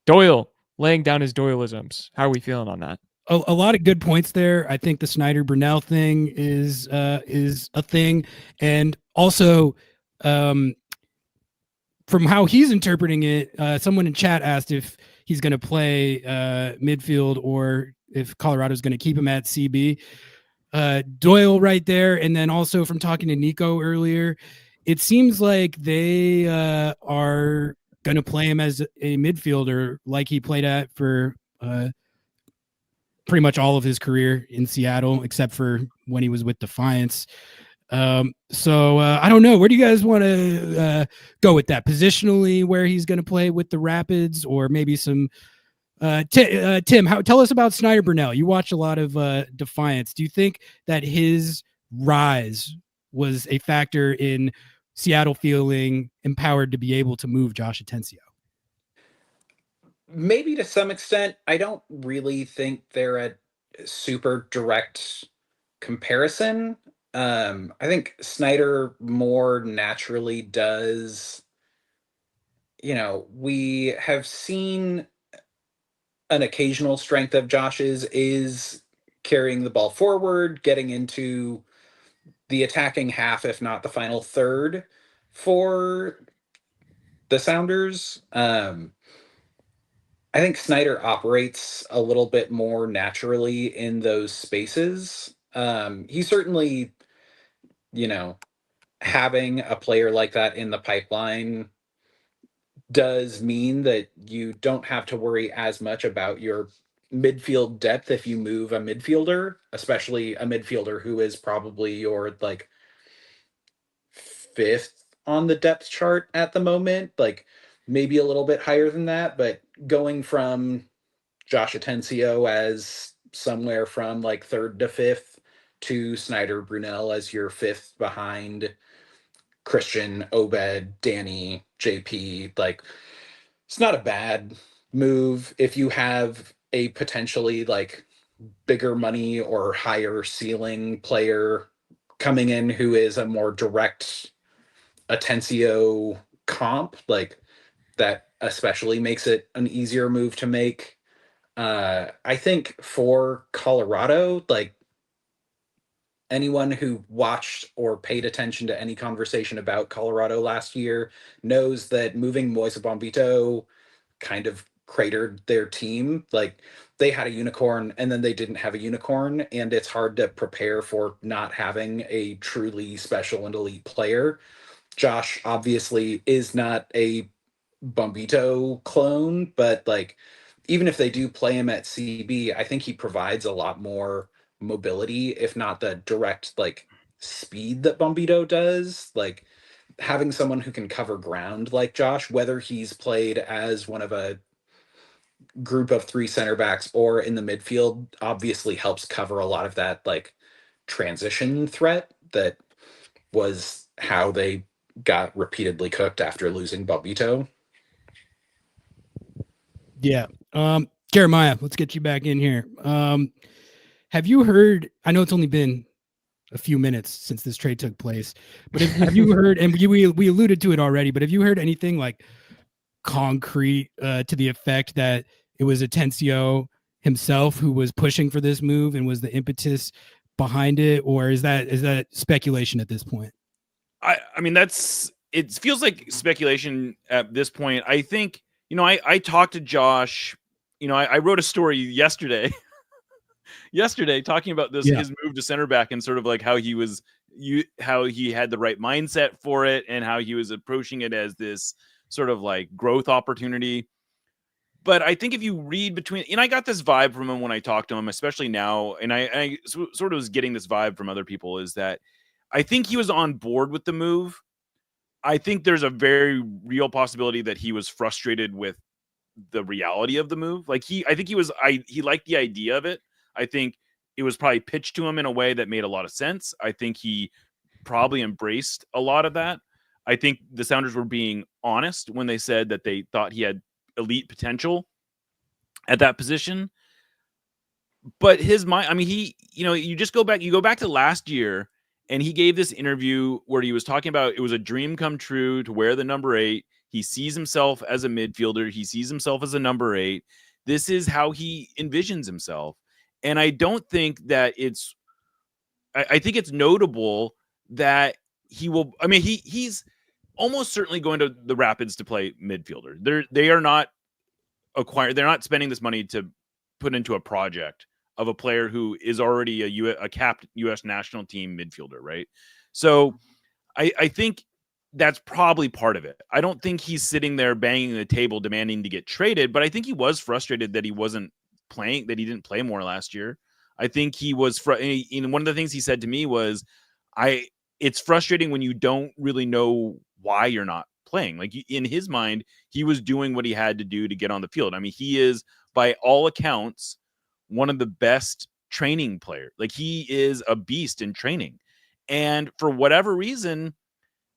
Doyle, laying down his Doyleisms. How are we feeling on that? A lot of good points there. I think the Snyder Brunel thing is a thing, and also from how he's interpreting it, someone in chat asked if he's going to play midfield or if Colorado's going to keep him at CB. Doyle right there, and then also from talking to Nico earlier, it seems like they are going to play him as a midfielder like he played at for pretty much all of his career in Seattle, except for when he was with Defiance. So I don't know. Where do you guys want to go with that? Positionally, where he's going to play with the Rapids, or maybe some. Tim, tell us about Snyder Burnell. You watch a lot of Defiance. Do you think that his rise was a factor in Seattle feeling empowered to be able to move Josh Atencio? Maybe to some extent. I don't really think they're a super direct comparison. I think Snyder more naturally does. We have seen an occasional strength of Josh's is carrying the ball forward, getting into the attacking half, if not the final third for the Sounders. I think Snyder operates a little bit more naturally in those spaces. He certainly, having a player like that in the pipeline does mean that you don't have to worry as much about your midfield depth if you move a midfielder, especially a midfielder who is probably your like fifth on the depth chart at the moment, like maybe a little bit higher than that, but going from Josh Atencio as somewhere from like third to fifth to Snyder Brunel as your fifth behind Christian, Obed, Danny, JP, like it's not a bad move if you have a potentially like bigger money or higher ceiling player coming in who is a more direct Atencio comp, like that especially makes it an easier move to make. I think for Colorado, like anyone who watched or paid attention to any conversation about Colorado last year knows that moving Moise Bombito kind of cratered their team. Like they had a unicorn and then they didn't have a unicorn, and it's hard to prepare for not having a truly special and elite player. Josh obviously is not a Bombito clone, but like even if they do play him at CB, I think he provides a lot more mobility, if not the direct like speed that Bombito does. Like having someone who can cover ground like Josh, whether he's played as one of a group of three center backs or in the midfield, obviously helps cover a lot of that like transition threat that was how they got repeatedly cooked after losing Bombito. Yeah. Jeremiah, let's get you back in here. Have you heard, I know it's only been a few minutes since this trade took place, but have you heard, and we alluded to it already, but have you heard anything like concrete to the effect that it was Atencio himself who was pushing for this move and was the impetus behind it? Or is that speculation at this point? I mean, it feels like speculation at this point. I think, I talked to Josh, I wrote a story yesterday talking about this, his move to center back and sort of like how he had the right mindset for it and how he was approaching it as this sort of like growth opportunity. But I think if you read between, and I got this vibe from him when I talked to him, especially now, and I sort of was getting this vibe from other people, is that I think he was on board with the move. I think there's a very real possibility that he was frustrated with the reality of the move. Like he liked the idea of it. I think it was probably pitched to him in a way that made a lot of sense. I think he probably embraced a lot of that. I think the Sounders were being honest when they said that they thought he had elite potential at that position. But his mind, I mean, you go back to last year, and he gave this interview where he was talking about it was a dream come true to wear the number 8. He sees himself as a midfielder. He sees himself as a number 8. This is how he envisions himself. And I don't think that I think it's notable that he will, I mean, he's almost certainly going to the Rapids to play midfielder. They're not spending this money to put into a project of a player who is already a capped U.S. national team midfielder, right? So I think that's probably part of it. I don't think he's sitting there banging the table demanding to get traded, but I think he was frustrated that he wasn't playing, that he didn't play more last year. I think he was, one of the things he said to me was, it's frustrating when you don't really know why you're not playing. Like in his mind, he was doing what he had to do to get on the field. I mean, he is by all accounts one of the best training players. Like he is a beast in training. And for whatever reason,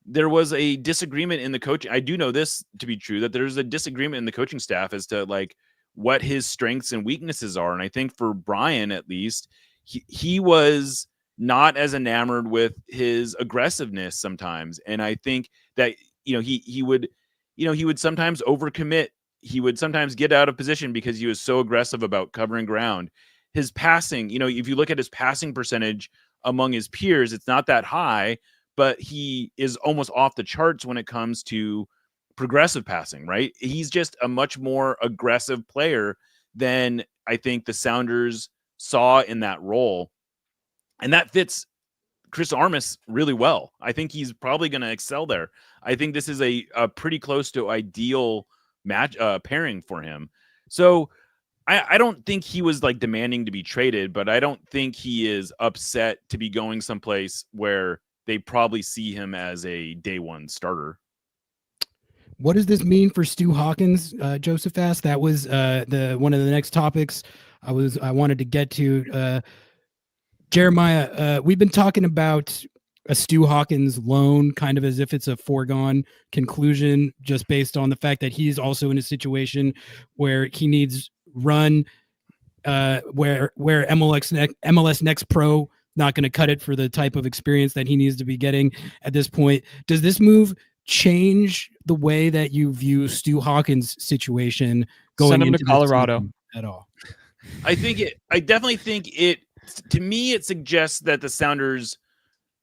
there was a disagreement in the coaching. I do know this to be true, that there's a disagreement in the coaching staff as to like what his strengths and weaknesses are. And I think for Brian, at least, he was not as enamored with his aggressiveness sometimes. And I think that, he would sometimes overcommit. He would sometimes get out of position because he was so aggressive about covering ground. His passing, if you look at his passing percentage among his peers, it's not that high, but he is almost off the charts when it comes to progressive passing, right? He's just a much more aggressive player than I think the Sounders saw in that role. And that fits Chris Armas really well. I think he's probably going to excel there. I think this is a pretty close to ideal match pairing for him. So I don't think he was like demanding to be traded, but I don't think he is upset to be going someplace where they probably see him as a day one starter. What does this mean for Stu Hawkins, Joseph asked? That was one of the next topics I wanted to get to. Jeremiah, we've been talking about a Stu Hawkins loan kind of as if it's a foregone conclusion, just based on the fact that he's also in a situation where he needs run, where MLS Next Pro not going to cut it for the type of experience that he needs to be getting at this point. Does this move change the way that you view Stu Hawkins' situation going Send him into to Colorado at all? I definitely think to me, it suggests that the Sounders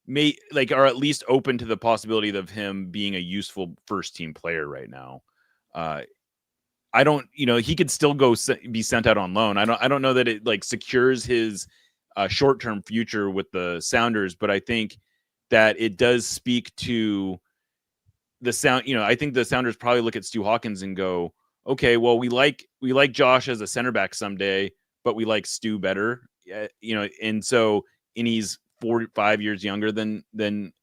are at least open to the possibility of him being a useful first team player right now. I don't, he could still be sent out on loan. I don't know that it like secures his short-term future with the Sounders, but I think that it does speak to the sound. I think the Sounders probably look at Stu Hawkins and go, okay, well, we like Josh as a center back someday, but we like Stu better. And he's 4-5 years younger than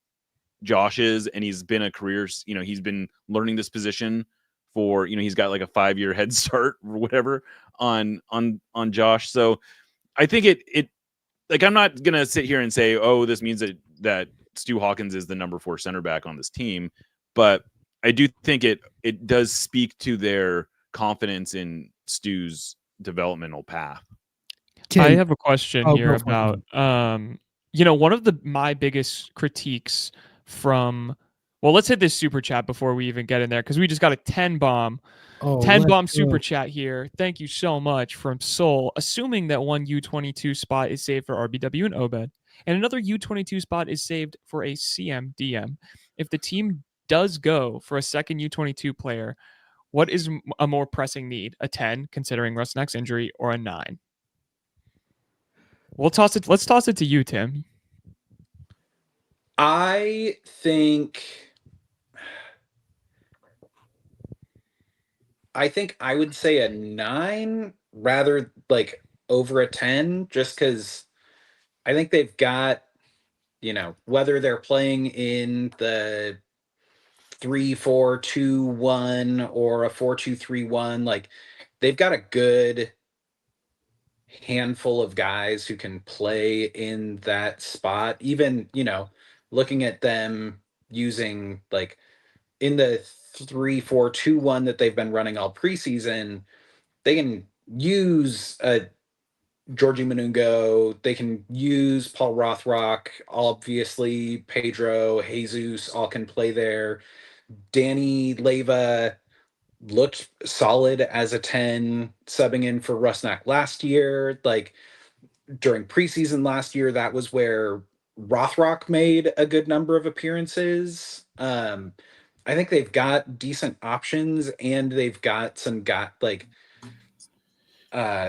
Josh is, and he's been a career, he's been learning this position for, he's got like a 5-year head start or whatever on Josh. So I think it like, I'm not going to sit here and say, oh, this means that Stu Hawkins is the number 4 center back on this team, but I do think it does speak to their confidence in Stu's developmental path. I have a question here about, one of my biggest critiques from, well, let's hit this super chat before we even get in there, because we just got a 10 bomb super chat here. Thank you so much from Soul. Assuming that one U22 spot is saved for RBW and Obed, and another U22 spot is saved for a CMDM. If the team does go for a second U22 player, what is a more pressing need? A 10, considering Rusnak's injury, or a 9? Let's toss it to you, Tim. I think I would say a 9 rather like over a 10, just because I think they've got, whether they're playing in the 3-4-2-1 or a 4-2-3-1, like they've got a good handful of guys who can play in that spot. Even, looking at them using like in the 3-4-2-1 that they've been running all preseason, they can use Georgie Manungo, they can use Paul Rothrock, obviously Pedro, Jesus, all can play there. Danny Leyva looked solid as a 10, subbing in for Rusnak last year. Like during preseason last year, that was where Rothrock made a good number of appearances. I think they've got decent options, and they've got some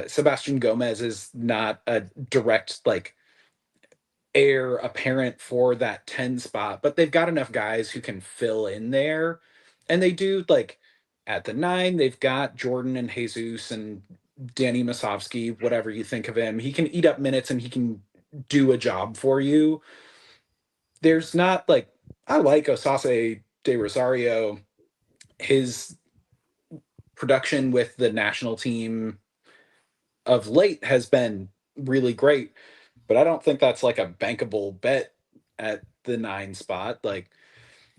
Sebastian Gomez is not a direct like heir apparent for that 10 spot, but they've got enough guys who can fill in there. And they do, like at the 9, they've got Jordan and Jesus and Danny Masovsky, whatever you think of him. He can eat up minutes and he can do a job for you. there's not like, I like Osase de Rosario. His production with the national team of late has been really great, but I don't think that's like a bankable bet at the 9 spot. Like,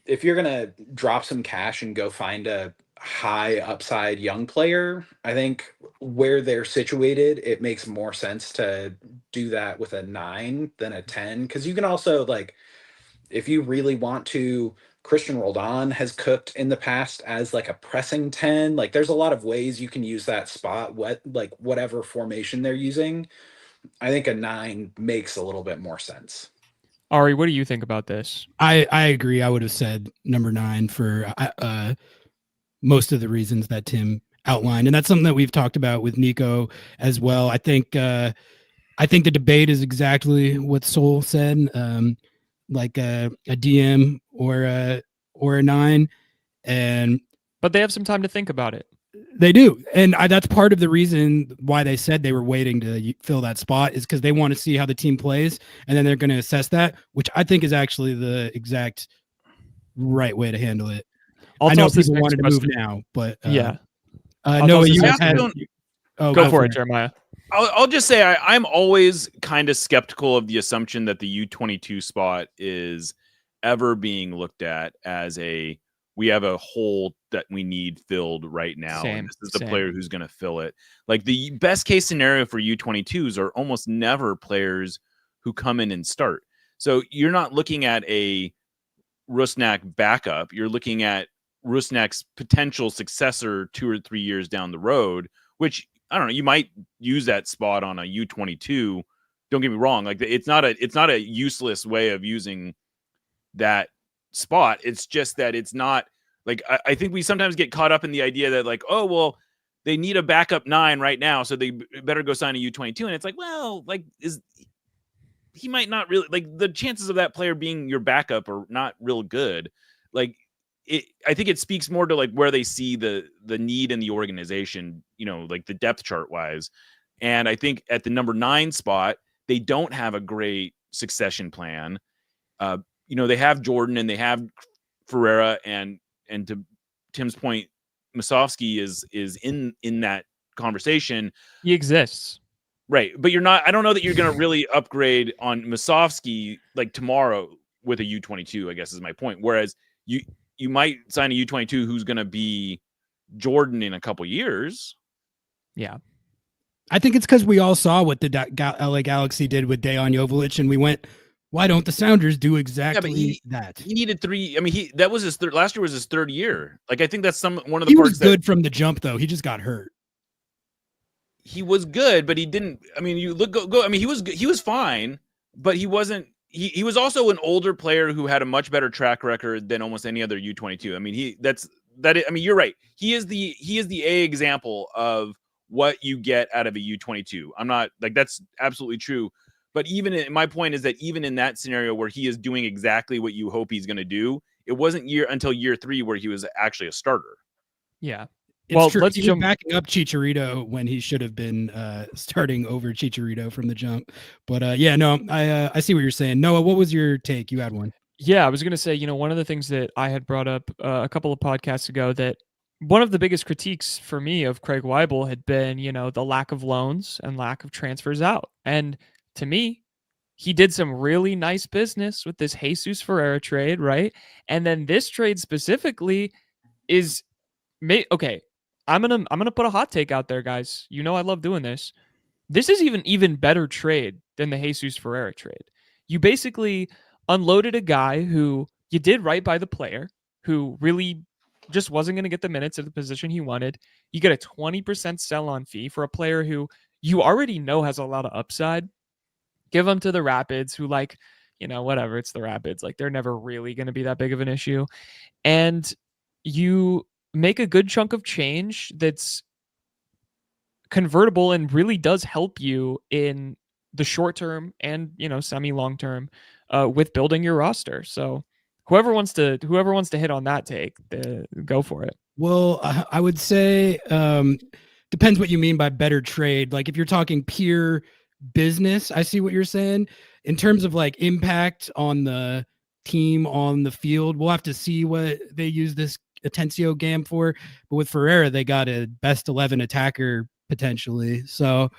if you're gonna drop some cash and go find a high upside young player, I think where they're situated, it makes more sense to do that with a 9 than a 10. Because you can also, like, if you really want to, Christian Roldan has cooked in the past as like a pressing 10. Like, there's a lot of ways you can use that spot, whatever formation they're using. I think a 9 makes a little bit more sense. Ari, what do you think about this? I agree. I would have said number 9 for most of the reasons that Tim outlined, and that's something that we've talked about with Nico as well. I think the debate is exactly what Soul said, like a DM or a 9, but they have some time to think about it. They do, and that's part of the reason why they said they were waiting to fill that spot, is because they want to see how the team plays, and then they're going to assess that, which I think is actually the exact right way to handle it. I know people wanted to move now, but yeah. Noah, you guys had. Go for it, Jeremiah. I'll just say I'm always kind of skeptical of the assumption that the U22 spot is ever being looked at as we have a hole that we need filled right now. And this is the player who's going to fill it. Like, the best case scenario for U22s are almost never players who come in and start. So you're not looking at a Rusnak backup. You're looking at Rusnak's potential successor 2 or 3 years down the road, which, I don't know, you might use that spot on a U22. Don't get me wrong. Like, it's not a useless way of using that spot. It's just that it's not like, I think we sometimes get caught up in the idea that, like, oh, well, they need a backup 9 right now, so they better go sign a U22. And it's like, well, like, he might not really, like, the chances of that player being your backup are not real good. Like, I think it speaks more to, like, where they see the need in the organization, like the depth chart wise. And I think at the number 9 spot, they don't have a great succession plan. They have Jordan and they have Ferreira, and to Tim's point, Musovski is in that conversation. He exists. Right. But I don't know that you're going to really upgrade on Musovski like tomorrow with a U22, I guess is my point. Whereas you might sign a U22 who's going to be Jordan in a couple years. Yeah. I think it's because we all saw what the LA Galaxy did with Dejan Joveljic, and we went, why don't the Sounders do exactly that? He needed 3. I mean, that was his third. Last year was his 3rd year. Like, I think that's one of the parts. He was good from the jump, though. He just got hurt. He was good, but he didn't. I mean, you go. I mean, he was fine, but he wasn't. He was also an older player who had a much better track record than almost any other U22. I mean, I mean, you're right. He is the A example of what you get out of a U22. I'm not like, that's absolutely true. But my point is that even in that scenario where he is doing exactly what you hope he's going to do, it wasn't until year 3 where he was actually a starter. Yeah. It's true. Let's jump backing up Chicharito when he should have been starting over Chicharito from the jump. But I see what you're saying. Noah, what was your take? You had one. Yeah, I was going to say, one of the things that I had brought up a couple of podcasts ago, that one of the biggest critiques for me of Craig Weibel had been, the lack of loans and lack of transfers out. And to me, he did some really nice business with this Jesus Ferreira trade, right? And then this trade specifically is okay. I'm gonna put a hot take out there, guys. I love doing this. This is even better trade than the Jesus Ferreira trade. You basically unloaded a guy who you did right by the player, who really just wasn't going to get the minutes at the position he wanted. You get a 20% sell-on fee for a player who you already know has a lot of upside. Give them to the Rapids, who, like, whatever, it's the Rapids. Like, they're never really going to be that big of an issue. And you make a good chunk of change that's convertible and really does help you in the short term and, semi-long term with building your roster. So whoever wants to hit on that take, go for it. Well, I would say depends what you mean by better trade. Like, if you're talking pure business, I see what you're saying. In terms of like impact on the team on the field. We'll have to see what they use this Atencio GAM for. But with Ferreira, they got a best 11 attacker potentially. So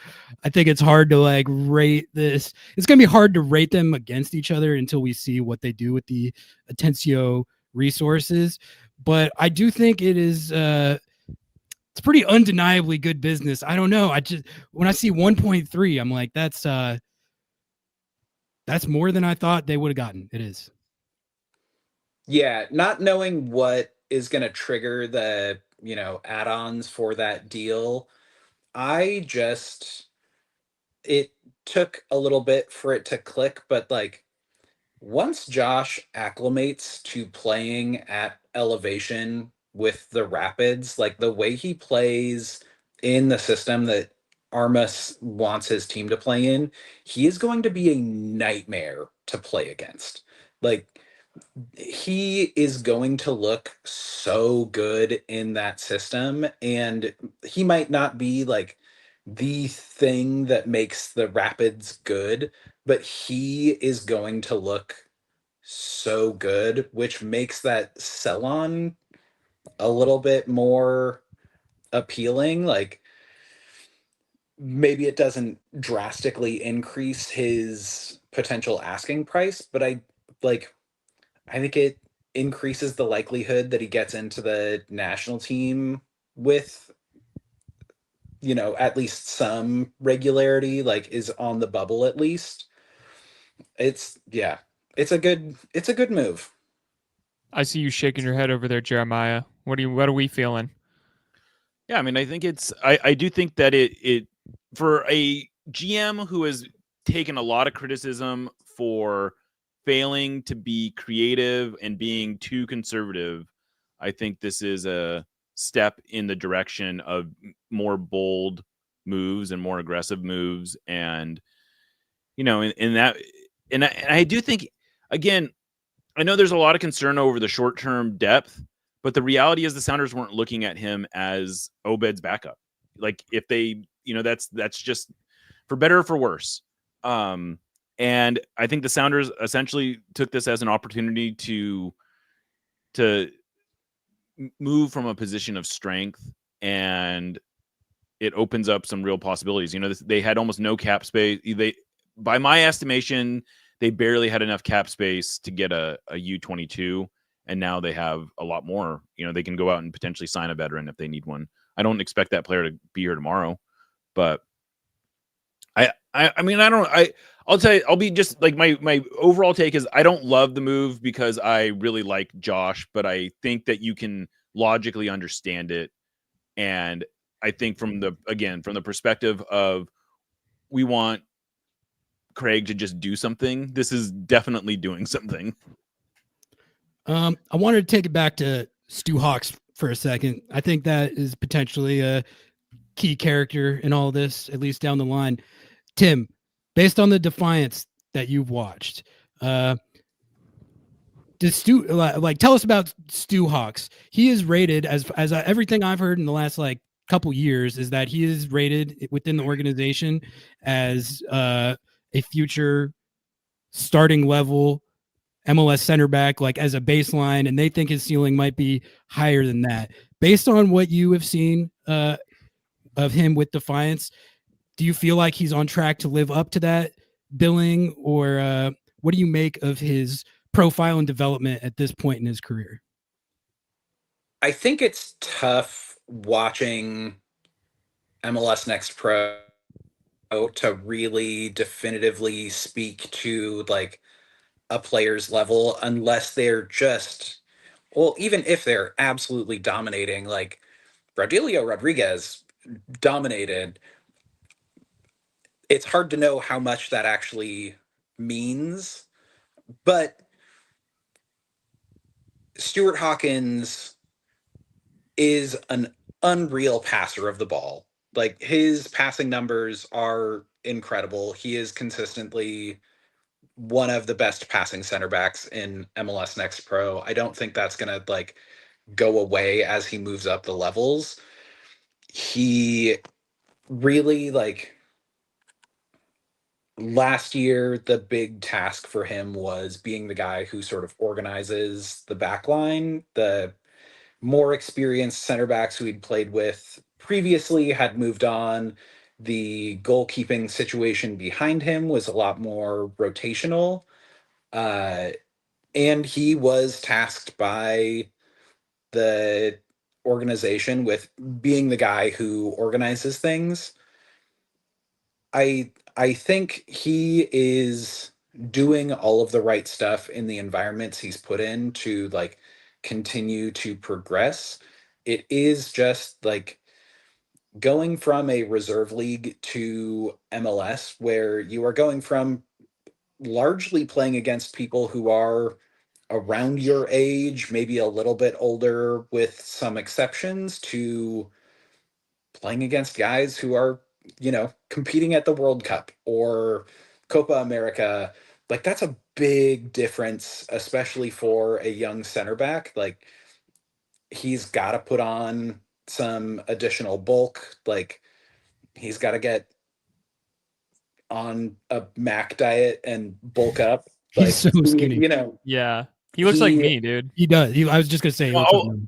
I think it's hard to like rate this. It's going to be hard to rate them against each other until we see what they do with the Atencio resources. But I do think it is it's pretty undeniably good business. I don't know. I just when I see 1.3, I'm like, that's more than I thought they would have gotten. It is. Yeah, not knowing what is going to trigger the, add-ons for that deal. It took a little bit for it to click, but like once Josh acclimates to playing at elevation with the Rapids, like the way he plays in the system that Armas wants his team to play in, he is going to be a nightmare to play against. Like he is going to look so good in that system, and he might not be like the thing that makes the Rapids good, but he is going to look so good, which makes that sell-on a little bit more appealing. Like maybe it doesn't drastically increase his potential asking price, but I think it increases the likelihood that he gets into the national team with, at least some regularity, like is on the bubble at least. It's a good move. I see you shaking your head over there, Jeremiah. What are we feeling? Yeah, I mean, I think I do think that it for a GM who has taken a lot of criticism for failing to be creative and being too conservative, I think this is a step in the direction of more bold moves and more aggressive moves. And, in that, and I do think, again, I know there's a lot of concern over the short-term depth, but the reality is the Sounders weren't looking at him as Obed's backup. Like if they, that's just for better or for worse. And I think the Sounders essentially took this as an opportunity to move from a position of strength, and it opens up some real possibilities. They had almost no cap space. By my estimation, they barely had enough cap space to get a U22, and now they have a lot more. They can go out and potentially sign a veteran if they need one. I don't expect that player to be here tomorrow, but I'll tell you, I'll be just like my overall take is I don't love the move because I really like Josh, but I think that you can logically understand it. And I think from the perspective of we want Craig to just do something, this is definitely doing something. I wanted to take it back to Stu Hawks for a second. I think that is potentially a key character in all this, at least down the line. Tim, based on the Defiance that you've watched, does Stu tell us about Stu Hawks? He is rated as everything I've heard in the last couple years is that he is rated within the organization as a future starting level MLS center back, like as a baseline, and they think his ceiling might be higher than that. Based on what you have seen of him with Defiance, do you feel like he's on track to live up to that billing, or what do you make of his profile and development at this point in his career? I think it's tough watching MLS Next Pro to really definitively speak to like a player's level unless they're just, well, even if they're absolutely dominating, like Braudilio Rodriguez dominated, it's hard to know how much that actually means. But Stuart Hawkins is an unreal passer of the ball. Like his passing numbers are incredible. He is consistently one of the best passing center backs in MLS Next Pro. I don't think that's going to like go away as he moves up the levels. He really last year, the big task for him was being the guy who sort of organizes the back line. The more experienced center backs who he'd played with previously had moved on. The goalkeeping situation behind him was a lot more rotational. And he was tasked by the organization with being the guy who organizes things. I think he is doing all of the right stuff in the environments he's put in to like continue to progress. It is just like going from a reserve league to MLS, where you are going from largely playing against people who are around your age, maybe a little bit older with some exceptions, to playing against guys who are, competing at the World Cup or Copa America. Like, that's a big difference, especially for a young center back. Like, he's got to put on some additional bulk. Like, he's got to get on a Mac diet and bulk up. Like, He's so skinny. Yeah. He looks like me, dude. He does. I was just gonna say. He looks like me.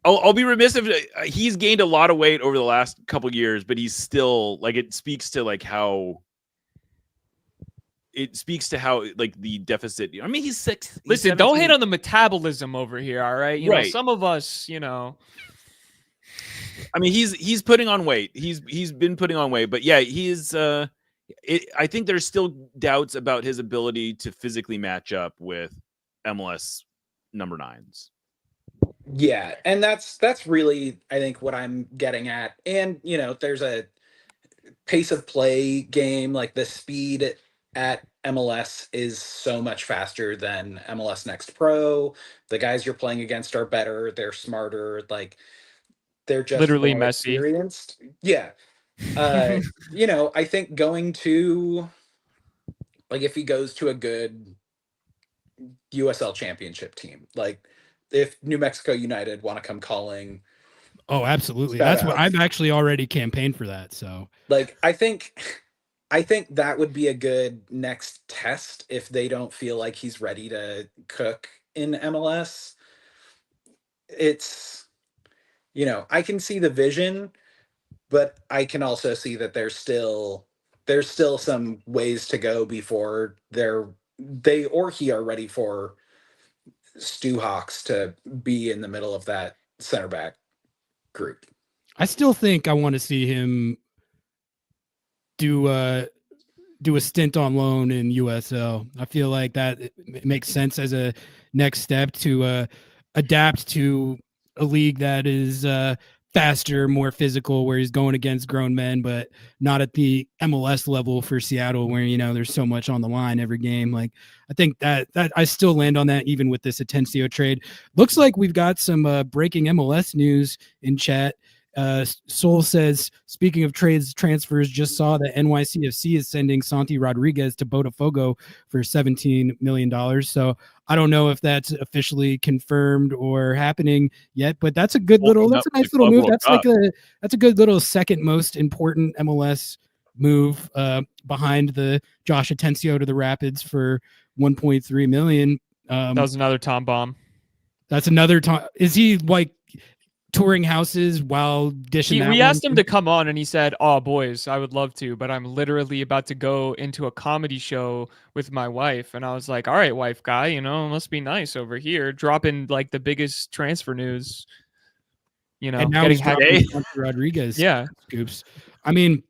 I'll be remiss if he's gained a lot of weight over the last couple years, but he's still like, it speaks to how like the deficit. I mean, he's 6. Listen, don't hate on the metabolism over here. All right. You know, some of us, I mean, he's putting on weight. He's been putting on weight, but yeah, he's, I think there's still doubts about his ability to physically match up with MLS number 9s. Yeah, and that's really, I think, what I'm getting at. And there's a pace of play game. Like, the speed at MLS is so much faster than MLS Next Pro. The guys you're playing against are better. They're smarter. Like, they're just literally more messy. Experienced. Yeah. I think going to, like, if he goes to a good USL championship team, like if New Mexico United want to come calling. Oh, absolutely. That's what I've actually already campaigned for that. So like, I think that would be a good next test if they don't feel like he's ready to cook in MLS. It's, I can see the vision, but I can also see that there's still some ways to go before they or he are ready for Stu Hawks to be in the middle of that center back group. I still think I want to see him do a stint on loan in USL. I feel like that it makes sense as a next step to adapt to a league that is faster, more physical, where he's going against grown men, but not at the MLS level for Seattle, where there's so much on the line every game. Like, I think that I still land on that even with this Atencio trade. Looks like we've got some breaking MLS news in chat. Soul says, speaking of transfers, just saw that NYCFC is sending Santi Rodriguez to Botafogo for $17 million. So I don't know if that's officially confirmed or happening yet, but that's a good that's a nice little move. That's a good little second most important MLS move behind the Josh Atencio to the Rapids for $1.3 million. That was another Tom Bomb. That's another Tom. Is he like touring houses while dishing? We asked him to come on, and he said, "Oh, boys, I would love to, but I'm literally about to go into a comedy show with my wife." And I was like, "All right, wife guy, it must be nice over here, dropping like the biggest transfer news." And now he's dropping Rodriguez. Yeah, scoops. I mean,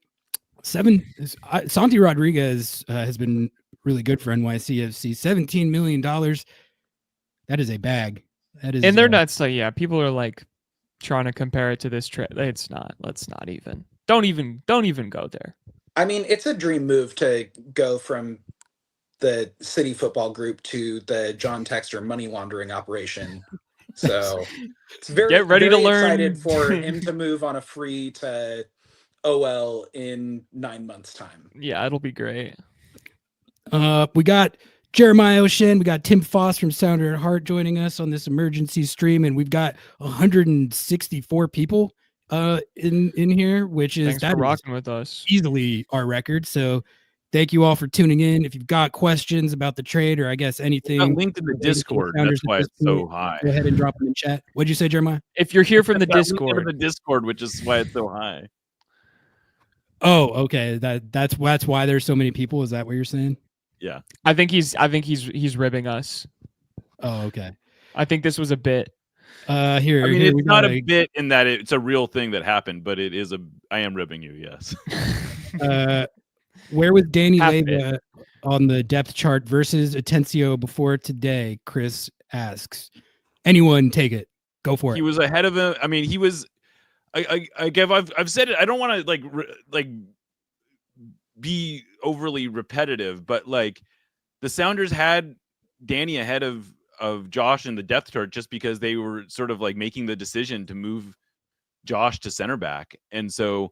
Santi Rodriguez has been really good for NYCFC. $17 million. That is a bag. That is, and they're nuts. Like, yeah, people are like trying to compare it to this trip. It's not. Let's not even. Don't even go there. I mean, it's a dream move to go from the City Football Group to the John Texter money laundering operation. So it's get ready to learn. Excited for him to move on a free to OL in 9 months' time. Yeah, it'll be great. We got Jeremiah Oshan, we got Tim Foss from Sounder at Heart joining us on this emergency stream, and we've got 164 people in here, which is Thanks for rocking with us. Easily our record. So Thank you all for tuning in. If you've got questions about the trade, or I guess anything linked in the Discord, that's why it's so high. Go ahead and drop them in chat. What'd you say, Jeremiah? If you're here from the Discord, which is why it's so high. Oh, okay. That's why there's so many people. Is that what you're saying? Yeah. I think he's ribbing us. Oh, okay. I think this was a bit. Here. I mean, it's not a bit in that it's a real thing that happened, but it is I am ribbing you. Yes. Where was Danny Leyva on the depth chart versus Atencio before today? Chris asks. Anyone take it? Go for it. He was ahead of him. I mean, he was. I've said it. I don't want to like be overly repetitive, but like the Sounders had Danny ahead of Josh in the depth chart just because they were sort of like making the decision to move Josh to center back, and so.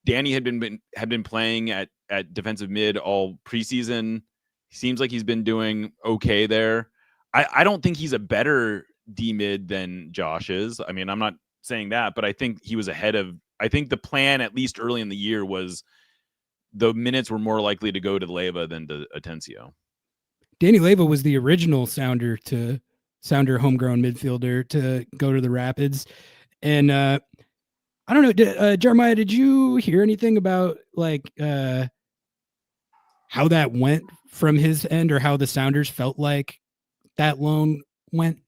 Danny had been playing at defensive mid all preseason. Seems like he's been doing okay there. I don't think he's a better D mid than Josh is. I mean, I'm not saying that, but I think he was ahead of. I think the plan, at least early in the year, was the minutes were more likely to go to Leyva than to Atencio. Danny Leyva was the original Sounder homegrown midfielder to go to the Rapids, and. I don't know, Jeremiah, did you hear anything about like how that went from his end, or how the Sounders felt like that loan went?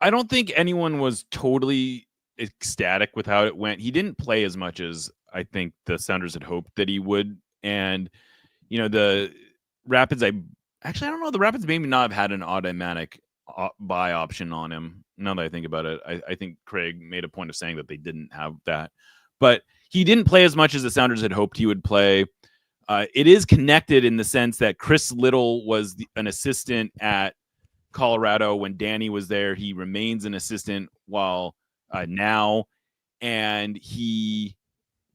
I don't think anyone was totally ecstatic with how it went. He didn't play as much as I think the Sounders had hoped that he would. And, the Rapids, I don't know. The Rapids maybe not have had an automatic buy option on him. Now that I think about it, I think Craig made a point of saying that they didn't have that, but he didn't play as much as the Sounders had hoped he would play. It is connected in the sense that Chris Little was an assistant at Colorado when Danny was there. He remains an assistant while now, and he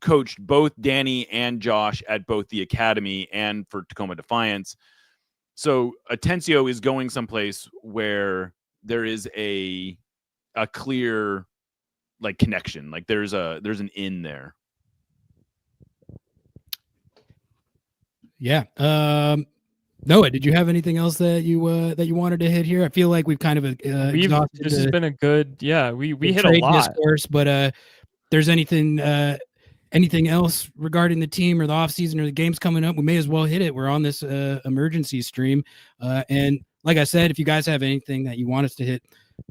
coached both Danny and Josh at both the academy and for Tacoma Defiance. So Atencio is going someplace where there is a clear like connection, like there's an in there. Yeah. Noah, did you have anything else that you wanted to hit here? I feel like we've kind of this has been a good we hit a lot discourse, but there's anything else regarding the team or the offseason or the games coming up, we may as well hit it. We're on this emergency stream, and like I said, if you guys have anything that you want us to hit,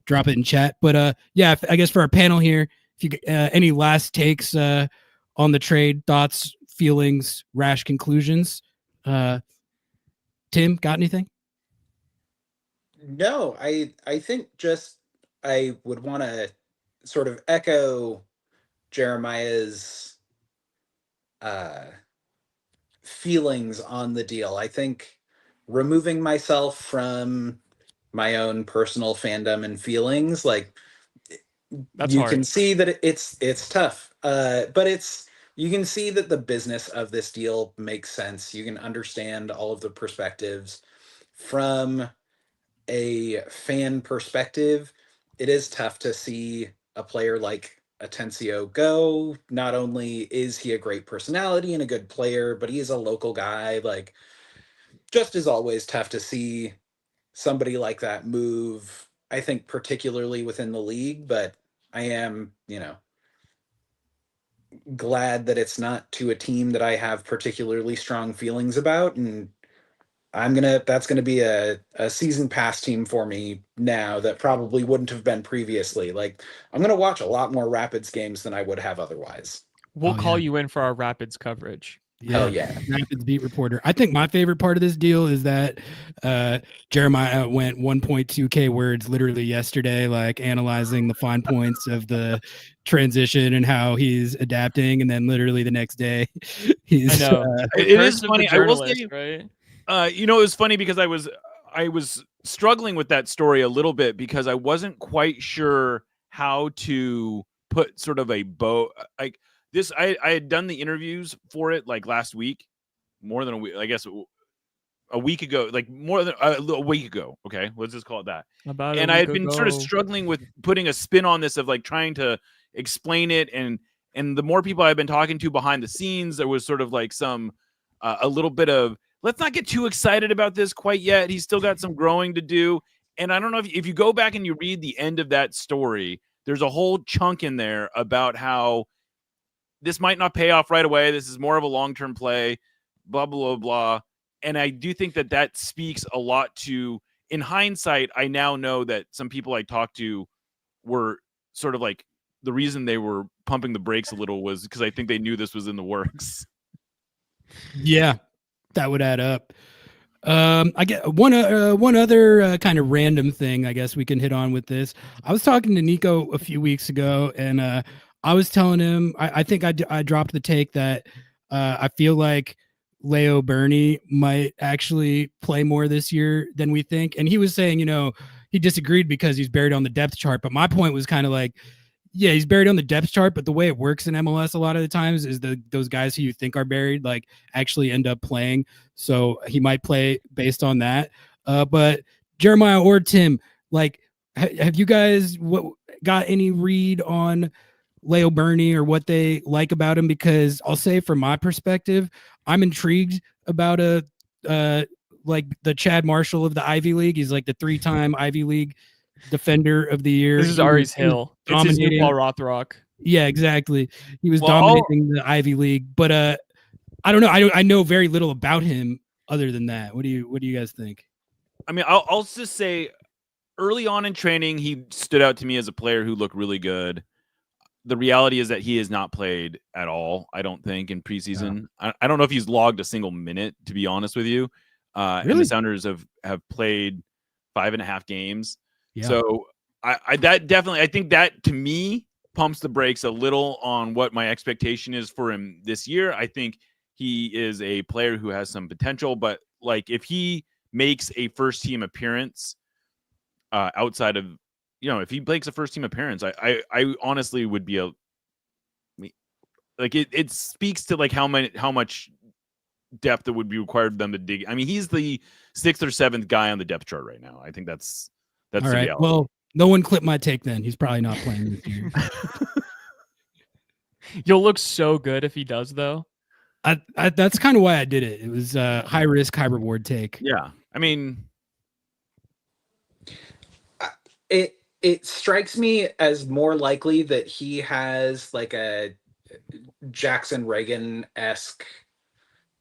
drop it in chat. But I guess for our panel here, if you any last takes on the trade, thoughts, feelings, rash conclusions. Tim, got anything? No, I think just I would want to sort of echo Jeremiah's feelings on the deal. I think removing myself from my own personal fandom and feelings, like that's you hard. can see that it's tough, but you can see that the business of this deal makes sense. You can understand all of the perspectives. From a fan perspective, it is tough to see a player like Atencio go. Not only is he a great personality and a good player, but he is a local guy. Like, just is always tough to see somebody like that move, I think, particularly within the league. But I am, glad that it's not to a team that I have particularly strong feelings about, and that's gonna be a season pass team for me now that probably wouldn't have been previously. Like, I'm gonna watch a lot more Rapids games than I would have otherwise. We'll call you in for our Rapids coverage. Hell yeah. Rapids beat reporter. I think my favorite part of this deal is that Jeremiah went 1.2K words literally yesterday, like analyzing the fine points of the transition and how he's adapting, and then literally the next day he's I know. It is funny. I will say, right? It was funny because I was struggling with that story a little bit because I wasn't quite sure how to put sort of a bow like this. I had done the interviews for it like last week, more than a week, I guess a week ago, like more than a week ago. Okay, let's just call it that. And I had been sort of struggling with putting a spin on this of like trying to explain it, and the more people I've been talking to behind the scenes, there was sort of like some a little bit of let's not get too excited about this quite yet. He's still got some growing to do. And I don't know if you go back and you read the end of that story, there's a whole chunk in there about how this might not pay off right away. This is more of a long-term play, blah, blah, blah. And I do think that speaks a lot to, in hindsight, I now know that some people I talked to were sort of like, the reason they were pumping the brakes a little was because I think they knew this was in the works. Yeah, that would add up. I get one other kind of random thing I guess we can hit on with this. I was talking to Nico a few weeks ago, and I was telling him I think I dropped the take that I feel like Leo Burney might actually play more this year than we think, and he was saying, he disagreed because he's buried on the depth chart. But my point was kind of like, yeah, he's buried on the depth chart, but the way it works in MLS a lot of the times is those guys who you think are buried like actually end up playing. So he might play based on that. But Jeremiah or Tim, like, have you guys got any read on Leo Burney or what they like about him? Because I'll say from my perspective, I'm intrigued about like the Chad Marshall of the Ivy League. He's like the 3-time Ivy League Defender of the Year. This is Ari's Hill. It's his new Paul Rothrock. Yeah, exactly. He was dominating the Ivy League, but I don't know. I know very little about him other than that. What do you guys think? I mean, I'll just say early on in training, he stood out to me as a player who looked really good. The reality is that he has not played at all, I don't think, in preseason. Yeah. I don't know if he's logged a single minute, to be honest with you. Really? And the Sounders have played 5.5 games. Yeah. So I think that to me pumps the brakes a little on what my expectation is for him this year. I think he is a player who has some potential, but like if he makes a first team appearance outside of, if he makes a first team appearance, I honestly would be it speaks to like how much depth it would be required for them to dig. I mean, he's the 6th or 7th guy on the depth chart right now. I think that's all right. Reality. Well, no one clipped my take then. He's probably not playing this year. You'll look so good if he does, though. That's kind of why I did it. It was a high risk, high reward take. Yeah. I mean, it strikes me as more likely that he has like a Jackson Reagan-esque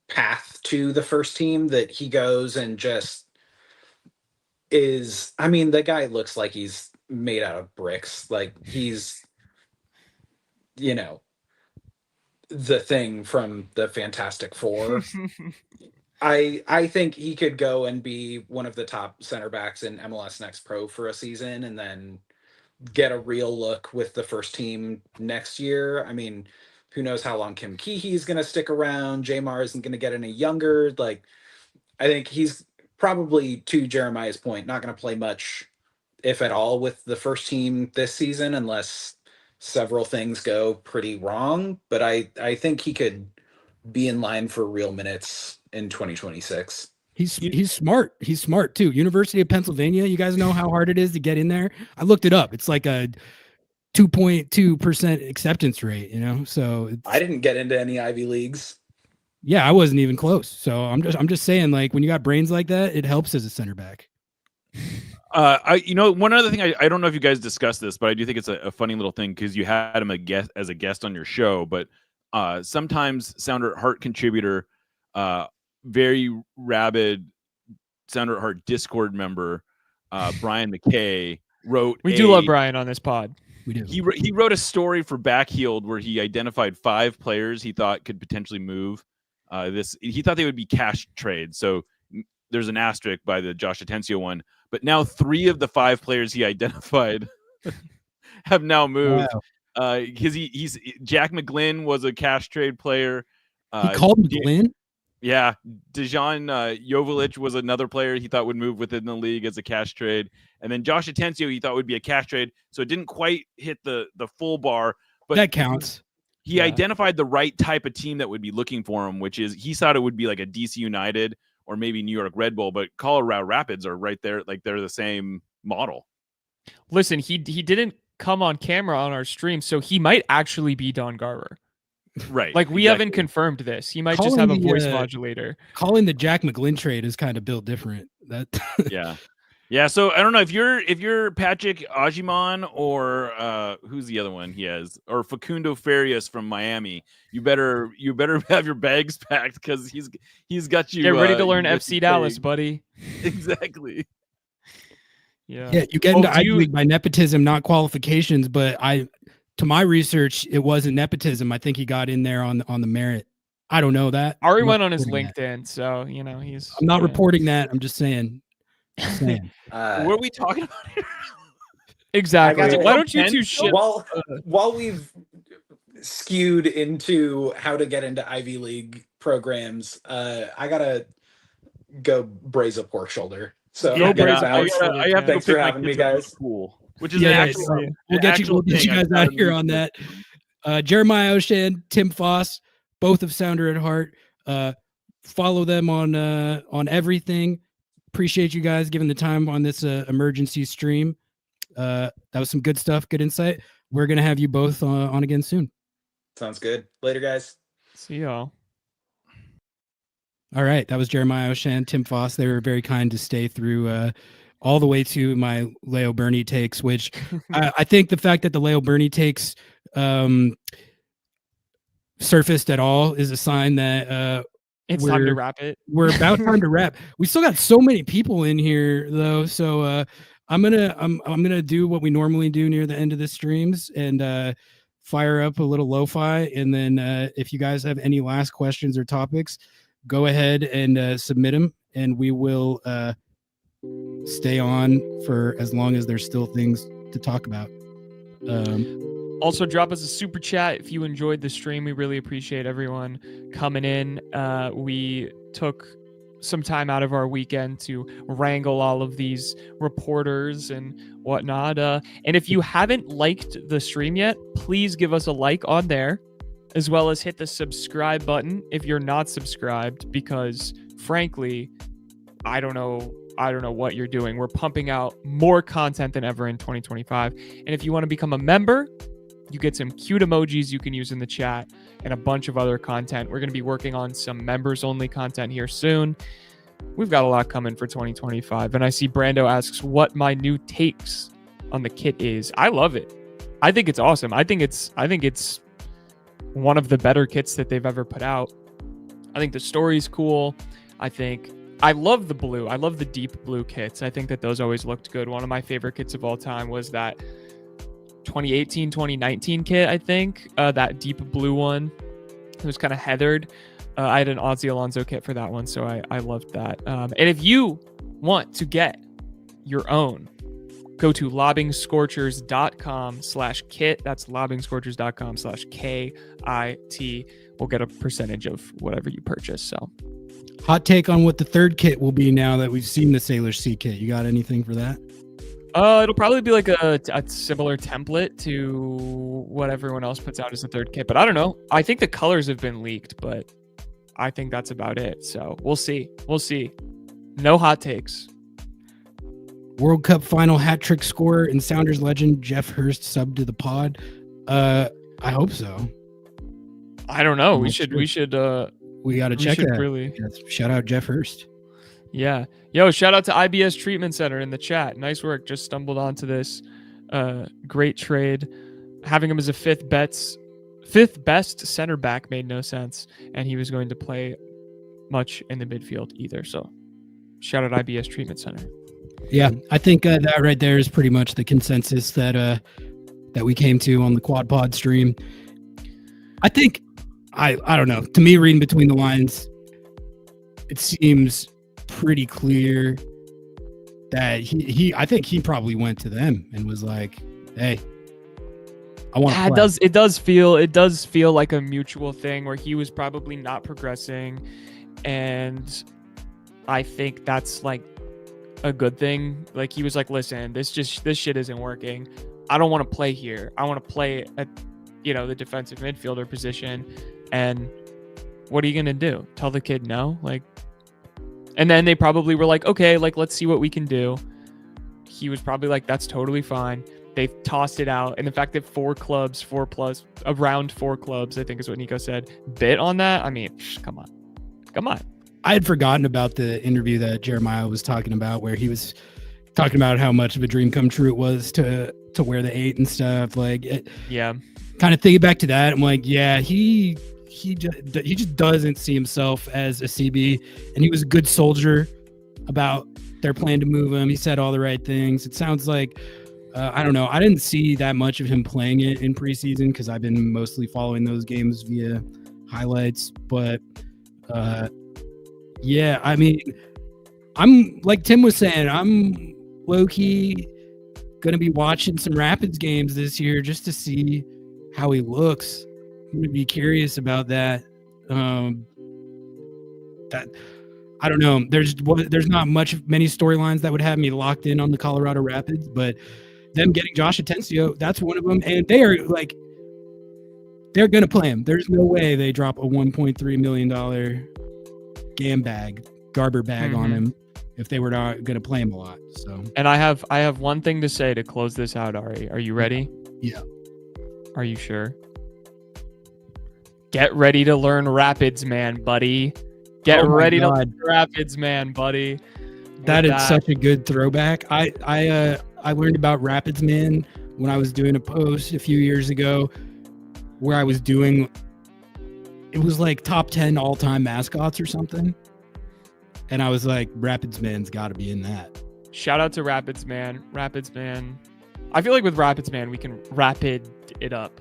path to the first team, that he goes and just is, I mean, the guy looks like he's made out of bricks. Like he's, the Thing from the Fantastic Four. I think he could go and be one of the top center backs in MLS Next Pro for a season and then get a real look with the first team next year. I mean, who knows how long Kim Keehee is going to stick around. Jamar isn't going to get any younger. Like, I think he's probably, to Jeremiah's point, not going to play much, if at all, with the first team this season unless several things go pretty wrong. But I think he could be in line for real minutes in 2026. He's smart. He's smart too. University of Pennsylvania. You guys know how hard it is to get in there. I looked it up. It's like a 2.2% acceptance rate. So I didn't get into any Ivy Leagues. Yeah, I wasn't even close. So I'm just saying, like, when you got brains like that, it helps as a center back. One other thing, I don't know if you guys discussed this, but I do think it's a funny little thing because you had him as a guest on your show, but sometimes Sounder at Heart contributor, very rabid Sounder at Heart Discord member, Brian McKay wrote. We do love Brian on this pod. We do. He wrote a story for Backheeled where he identified 5 players he thought could potentially move. He thought they would be cash trades. So there's an asterisk by the Josh Atencio one, but now 3 of the 5 players he identified have now moved. Wow. Because he's Jack McGlynn was a cash trade player. He called McGlynn? Yeah. Dejan Joveljic was another player he thought would move within the league as a cash trade. And then Josh Atencio he thought would be a cash trade. So it didn't quite hit the full bar. But that counts. He identified the right type of team that would be looking for him, which is he thought it would be like a DC United or maybe New York Red Bull, but Colorado Rapids are right there. Like they're the same model. Listen, he didn't come on camera on our stream, so he might actually be Don Garber. Right. Like we haven't confirmed this. He might just have a voice modulator. Calling the Jack McGlynn trade is kind of built different. That Yeah. Yeah, so I don't know if you're Patrick Ajiman or who's the other one he has, or Facundo Farias from Miami. You better have your bags packed because he's got you. Get ready to learn FC Dallas, buddy. Exactly. Yeah, you get into Ivy League by nepotism, not qualifications. But to my research, it wasn't nepotism. I think he got in there on the merit. I don't know that. Ari went on his LinkedIn, so he's. I'm not reporting that. I'm just saying. What are we talking about here? Exactly. Why don't you two shit? While we've skewed into how to get into Ivy League programs, I gotta go braise a pork shoulder. So I have thanks for having me, guys. Cool. Which is we'll get you guys out here on that. Jeremiah Oshan, Tim Foss, both of Sounder at Heart. Follow them on everything. Appreciate you guys giving the time on this emergency stream. That was some good stuff, good insight. We're going to have you both on again soon. Sounds good. Later, guys. See y'all. All right. That was Jeremiah Oshan, Tim Foss. They were very kind to stay through all the way to my Leo Burney takes, which I think the fact that the Leo Burney takes surfaced at all is a sign that it's time to wrap it. We're about time to wrap. We still got so many people in here though, so I'm gonna do what we normally do near the end of the streams and fire up a little lo-fi, and then if you guys have any last questions or topics, go ahead and submit them, and we will stay on for as long as there's still things to talk about. Also, drop us a super chat if you enjoyed the stream. We really appreciate everyone coming in. We took some time out of our weekend to wrangle all of these reporters and whatnot. And if you haven't liked the stream yet, please give us a like on there, as well as hit the subscribe button if you're not subscribed, because frankly, I don't know what you're doing. We're pumping out more content than ever in 2025. And if you want to become a member, you get some cute emojis you can use in the chat and a bunch of other content. We're going to be working on some members only content here soon. We've got a lot coming for 2025. And I see Brando asks what my new takes on the kit is. I love it. I think it's awesome. I think it's one of the better kits that they've ever put out. I think the story's cool. I love the blue. I love the deep blue kits. I think that those always looked good. One of my favorite kits of all time was that 2018, 2019 kit, I think. That deep blue one. It was kind of heathered. I had an Ozzy Alonso kit for that one, so I loved that. And if you want to get your own, go to lobbingscorchers.com/kit. That's lobbingscorchers.com/KIT. We'll get a percentage of whatever you purchase. So, hot take on what the third kit will be now that we've seen the Sailor C kit. You got anything for that? It'll probably be like a similar template to what everyone else puts out as the third kit, but I don't know. I think the colors have been leaked, but I think that's about it. So we'll see. No hot takes. World Cup final hat trick scorer and Sounders legend Jeff Hurst subbed to the pod. I hope so. I don't know. We should. We got to check it. Really. Yes. Shout out Jeff Hurst. Yeah. Yo, shout out to IBS Treatment Center in the chat. Nice work. Just stumbled onto this great trade. Having him as a fifth best center back made no sense, and he was going to play much in the midfield either. So shout out IBS Treatment Center. Yeah, I think that right there is pretty much the consensus that we came to on the Quad Pod stream. I think I don't know. To me, reading between the lines, it seems pretty clear that I think he probably went to them and was like, "Hey, I want to play." It does feel like a mutual thing where he was probably not progressing, and I think that's like a good thing. Like he was like, "Listen, this shit isn't working. I don't want to play here. I want to play at the defensive midfielder position." And what are you gonna do? Tell the kid no? Like. And then they probably were like, okay, like, let's see what we can do. He was probably like, that's totally fine. They've tossed it out. And the fact that around four clubs, I think is what Nico said, bit on that. I mean, come on. I had forgotten about the interview that Jeremiah was talking about, where he was talking about how much of a dream come true it was to wear the 8 and stuff. Like, yeah, kind of thinking back to that, I'm like, yeah, he just doesn't see himself as a CB, and he was a good soldier about their plan to move him. He said all the right things. It sounds like, I don't know. I didn't see that much of him playing it in preseason because I've been mostly following those games via highlights. But yeah, I mean, I'm like Tim was saying, I'm low-key going to be watching some Rapids games this year just to see how he looks. I'm going to be curious about that. I don't know. There's not many storylines that would have me locked in on the Colorado Rapids, but them getting Josh Atencio, that's one of them. And they're going to play him. There's no way they drop a $1.3 million Garber bag on him if they were not going to play him a lot. So, and I have one thing to say to close this out, Ari. Are you ready? Yeah. Are you sure? Get ready to learn Rapids, man, buddy. Get ready to learn Rapids, man, buddy. That is such a good throwback. I learned about Rapids Man when I was doing a post a few years ago where I was doing, it was like top 10 all-time mascots or something. And I was like, Rapids Man's got to be in that. Shout out to Rapids Man. Rapids Man. I feel like with Rapids Man, we can rapid it up.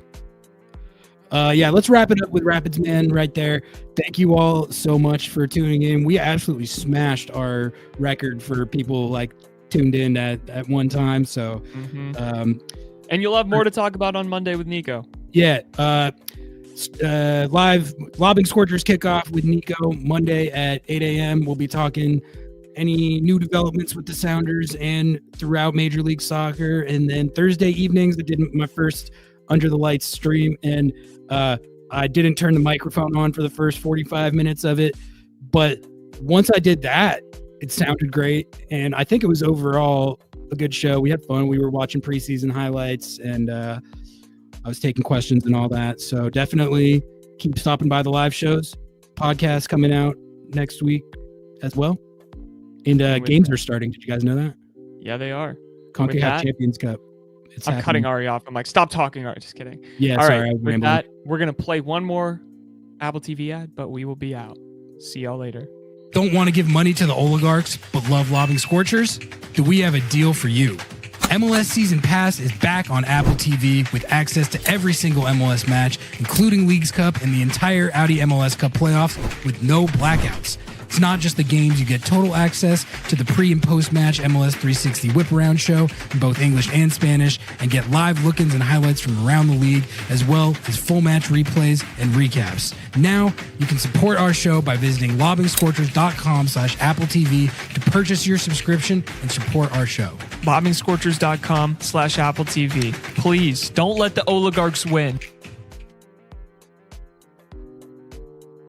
Yeah, let's wrap it up with Rapids Man right there. Thank you all so much for tuning in. We absolutely smashed our record for people like tuned in at one time. So, and you'll have more to talk about on Monday with Nico. Yeah. Live Lobbing Scorchers kickoff with Nico Monday at 8 a.m. We'll be talking any new developments with the Sounders and throughout Major League Soccer. And then Thursday evenings, I did my first Under the Lights stream, and I didn't turn the microphone on for the first 45 minutes of it. But once I did that, it sounded great. And I think it was overall a good show. We had fun. We were watching preseason highlights, and I was taking questions and all that. So definitely keep stopping by the live shows. Podcast coming out next week as well. And games are starting. Did you guys know that? Yeah, they are. CONCACAF Champions Cup. I'm cutting Ari off. I'm like, stop talking, Ari. Just kidding. Yeah, all sorry. Right, with that, we're going to play one more Apple TV ad, but we will be out. See y'all later. Don't want to give money to the oligarchs, but love lobbing Scorchers? Do we have a deal for you? MLS Season Pass is back on Apple TV with access to every single MLS match, including Leagues Cup and the entire Audi MLS Cup playoffs with no blackouts. It's not just the games, you get total access to the pre- and post-match MLS 360 whip-around show in both English and Spanish, and get live look-ins and highlights from around the league, as well as full match replays and recaps. Now, you can support our show by visiting lobbingscorchers.com/Apple TV to purchase your subscription and support our show. lobbingscorchers.com/Apple TV. Please, don't let the oligarchs win.